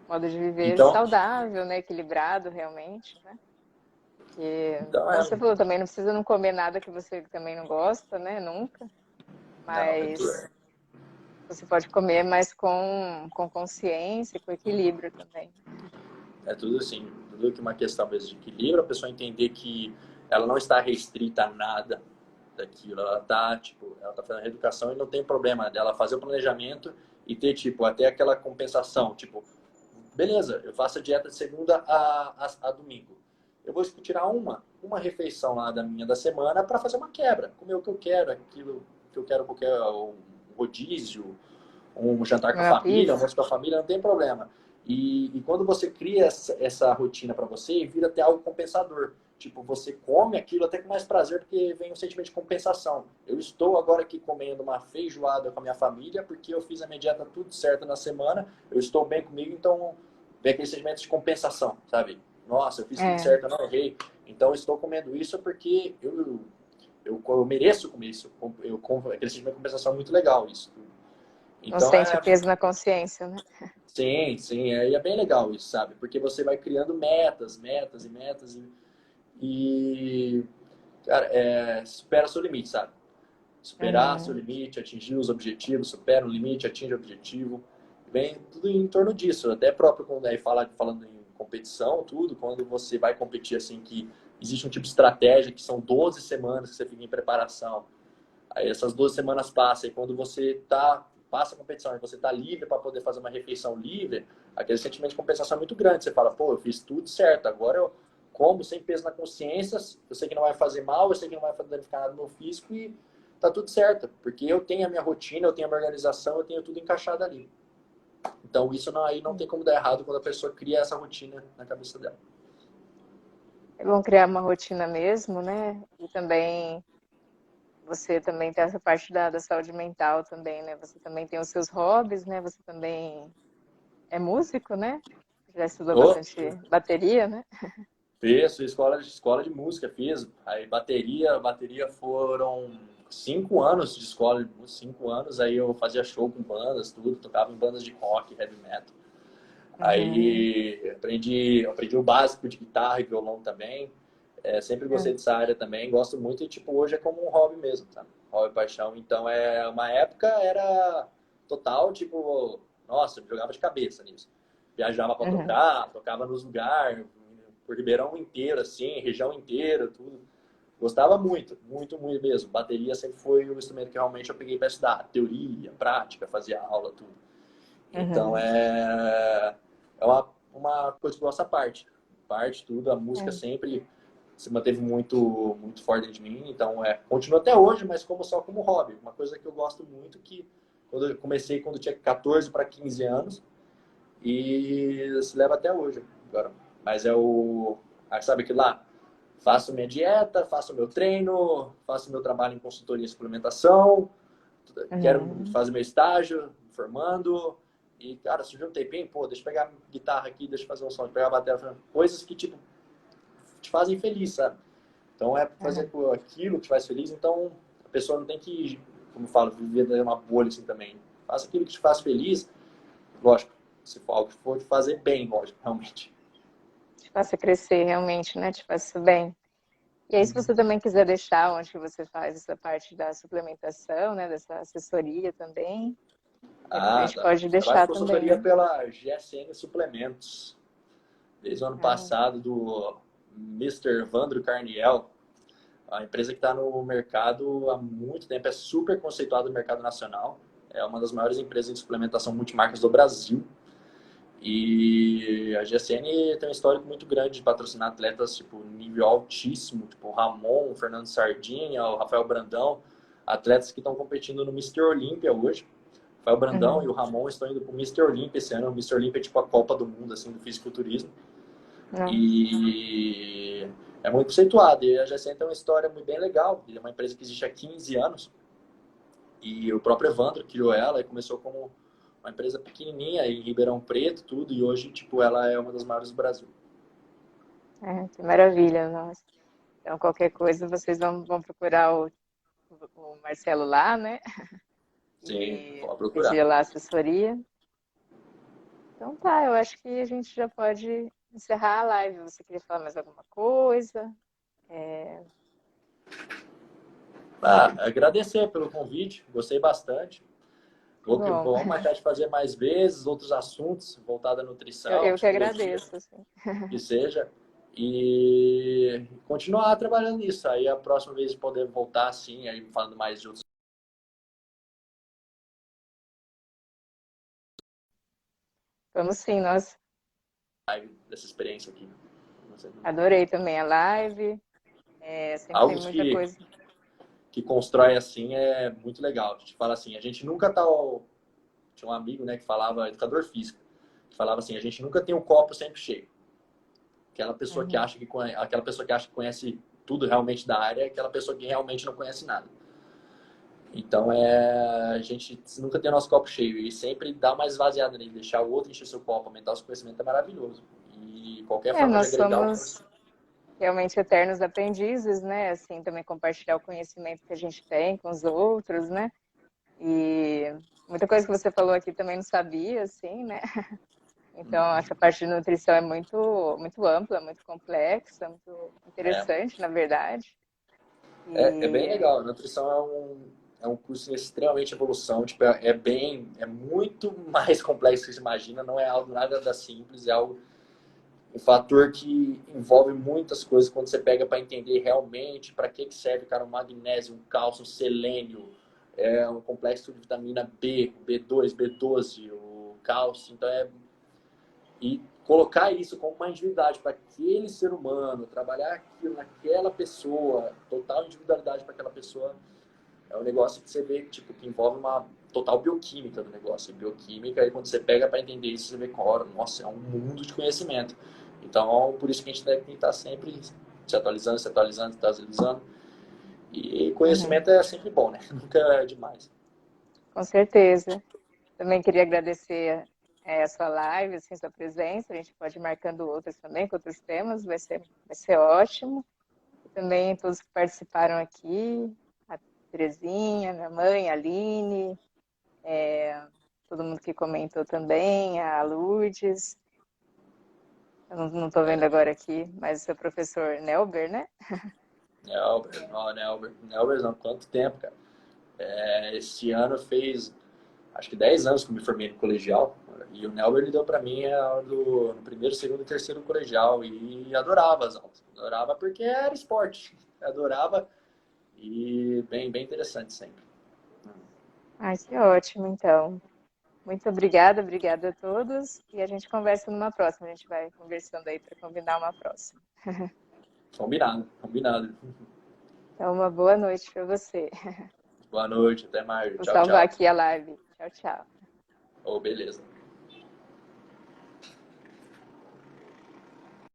Modo de viver Então, saudável, né? Equilibrado, realmente, né? Que, então como você falou, também não precisa não comer nada que você também não gosta, né? Nunca. não, Mas você pode comer, mas com consciência, com equilíbrio também. é tudo assim, tudo que uma questão mesmo de equilíbrio, a pessoa entender que ela não está restrita a nada daquilo, ela está fazendo reeducação e não tem problema dela fazer o planejamento e ter, tipo, até aquela compensação, tipo, beleza, eu faço a dieta de segunda a domingo. Eu vou tirar uma refeição lá da semana para fazer uma quebra, comer o que eu quero, aquilo que eu quero, qualquer um rodízio, um jantar com a família, um almoço com a família, não tem problema. E quando você cria essa rotina para você, vira até algo compensador. Tipo, você come aquilo até com mais prazer, porque vem um sentimento de compensação. Eu estou agora aqui comendo uma feijoada com a minha família, porque eu fiz a minha dieta tudo certo na semana, eu estou bem comigo, então vem aquele sentimento de compensação, sabe? Nossa, eu fiz tudo certo, eu não errei. Então, eu estou comendo isso porque eu mereço comer isso. Aquele sentimento de compensação é muito legal, isso. Não Então, sente o peso na consciência, né? sim, é bem legal isso, sabe? Porque você vai criando metas e metas e cara, supera seu limite, sabe? Superar seu limite, atingir os objetivos, supera o limite, atinge o objetivo. Vem tudo em torno disso. Até próprio quando aí falando em competição, tudo, quando você vai competir assim, que existe um tipo de estratégia, que são 12 semanas que você fica em preparação. Aí essas 12 semanas passam, e quando você passa a competição e você está livre para poder fazer uma refeição livre, aquele sentimento de compensação é muito grande. Você fala, pô, eu fiz tudo certo, agora eu como sem peso na consciência, eu sei que não vai fazer mal, eu sei que não vai danificar nada no meu físico e tá tudo certo, porque eu tenho a minha rotina, eu tenho a minha organização, eu tenho tudo encaixado ali. Então isso aí não tem como dar errado quando a pessoa cria essa rotina na cabeça dela. É bom criar uma rotina mesmo, né? E também você também tem essa parte da saúde mental também, né? Você também tem os seus hobbies, né? Você também é músico, né? Já estudou Oh, bastante bateria, né? fiz escola de música, fiz. Aí bateria foram 5 anos de escola de música, 5 anos. Aí eu fazia show com bandas, tudo, tocava em bandas de rock, heavy metal. Uhum. Aí aprendi o básico de guitarra e violão também. Sempre gostei dessa área também, gosto muito e tipo, hoje é como um hobby mesmo, sabe? Hobby e paixão. Então, uma época era total, tipo, nossa, eu jogava de cabeça nisso. Viajava para Uhum. tocar, tocava nos lugares, por Ribeirão inteiro, assim, região inteira, tudo. Gostava muito, muito, muito mesmo. Bateria sempre foi o instrumento que realmente eu peguei para estudar. Teoria, prática, fazia aula, tudo. Então, Uhum. é uma coisa que eu gosto à parte. Parte, tudo, a música É. sempre se manteve muito, muito forte dentro de mim. Então, continua até hoje, mas só como hobby. Uma coisa que eu gosto muito, que quando eu comecei quando eu tinha 14 para 15 anos, e se leva até hoje. Agora. Mas sabe que lá, faço minha dieta, faço meu treino, faço meu trabalho em consultoria e suplementação, quero Uhum. fazer meu estágio, formando, e, cara, surgiu um tempinho, pô, deixa eu pegar a guitarra aqui, deixa eu fazer um som, deixa eu pegar a bateria, coisas que, tipo, te fazem feliz, sabe? Então, fazer Uhum. aquilo que te faz feliz, então a pessoa não tem que, como eu falo, viver numa bolha assim também. Faça aquilo que te faz feliz, lógico, se for algo que for te fazer bem, lógico, realmente. Te faça crescer realmente, né? Te faça bem. E aí, se você também quiser deixar onde que você faz essa parte da suplementação, né? Dessa assessoria também, a Ah, gente tá. pode Trabalho de deixar também, consultoria né? pela GSN Suplementos. Desde o ano Ah, passado, do Mister Evandro Carniel, a empresa que está no mercado há muito tempo, é super conceituada no mercado nacional. É uma das maiores empresas de suplementação multimarcas do Brasil. E a GSN tem um histórico muito grande de patrocinar atletas tipo nível altíssimo, tipo o Ramon, o Fernando Sardinha, o Rafael Brandão, atletas que estão competindo no Mister Olímpia hoje. O Rafael Brandão e o uhum. Ramon estão indo para o Mister Olímpia esse ano. O Mister Olímpia é tipo a Copa do Mundo assim do fisiculturismo. Nossa. E é muito conceituado. E a GSN tem uma história muito bem legal. Ele é uma empresa que existe há 15 anos. E o próprio Evandro criou ela e começou como uma empresa pequenininha em Ribeirão Preto, tudo. E hoje, tipo, ela é uma das maiores do Brasil. É, que maravilha, nossa. Então, qualquer coisa, vocês vão procurar o Marcelo lá, né? Sim, E pode procurar. pedir lá assessoria. Então tá, eu acho que a gente já pode encerrar a live. Você queria falar mais alguma coisa? É, Agradecer pelo convite, gostei bastante. que bom. Vou marcar de fazer mais vezes, outros assuntos voltados à nutrição, Eu que psicologia, agradeço, assim. que seja. E continuar trabalhando nisso. Aí a próxima vez poder voltar assim, aí falando mais de outros. Vamos sim, nós Dessa experiência aqui. adorei também a live. É, sempre tem Algo muita coisa. que constrói assim é muito legal. A gente fala assim, a gente nunca tá. Tinha um amigo, né, que falava, educador físico, que falava assim, a gente nunca tem o copo sempre cheio. Uhum. Aquela pessoa que acha que conhece tudo realmente da área é aquela pessoa que realmente não conhece nada. Então a gente nunca tem o nosso copo cheio e sempre dá uma esvaziada nele, deixar o outro encher seu copo, aumentar o seu conhecimento é maravilhoso. E qualquer É, forma de nós agregar o somos realmente eternos aprendizes, né? Assim, também compartilhar o conhecimento que a gente tem com os outros, né? E muita coisa que você falou aqui também não sabia, assim, né? Então, essa parte de nutrição é muito ampla, muito complexa, muito é, interessante, na verdade. é bem E legal. A nutrição é um curso extremamente de evolução. Tipo, é muito mais complexo do que você imagina. Não é algo nada da simples, é algo um fator que envolve muitas coisas quando você pega para entender realmente para que serve, cara, o magnésio, o cálcio, o selênio, um complexo de vitamina B, B2, B12, o cálcio. Então, e colocar isso como uma individualidade para aquele ser humano, trabalhar aquilo naquela pessoa, total individualidade para aquela pessoa, é um negócio que você vê tipo, que envolve uma total bioquímica do negócio. Bioquímica, e quando você pega para entender isso, você vê que, nossa, é um mundo de conhecimento. Então, por isso que a gente deve estar sempre se atualizando, se atualizando, se atualizando. E conhecimento é sempre bom, né? Nunca é demais. Com certeza. Também queria agradecer a sua live, assim, sua presença. A gente pode ir marcando outras também, com outros temas, vai ser ótimo. E também todos que participaram aqui, a Terezinha, minha mãe, a Aline, todo mundo que comentou também, a Lourdes. Eu não estou vendo agora aqui, mas o seu professor Nelber, né? Nelber, Nelber não, quanto tempo, cara. Esse ano fez, acho que 10 anos que eu me formei no colegial. E o Nelber ele deu para mim no primeiro, segundo e terceiro colegial. E adorava as aulas. Adorava porque era esporte. Adorava. E bem interessante sempre. Ai, que ótimo, então. Muito obrigada a todos. E a gente conversa numa próxima. A gente vai conversando aí para combinar uma próxima. Combinado, combinado. Então, uma boa noite para você. Boa noite, até mais. Vou Tchau, salvar tchau. aqui a live. Tchau, tchau. Oh, beleza.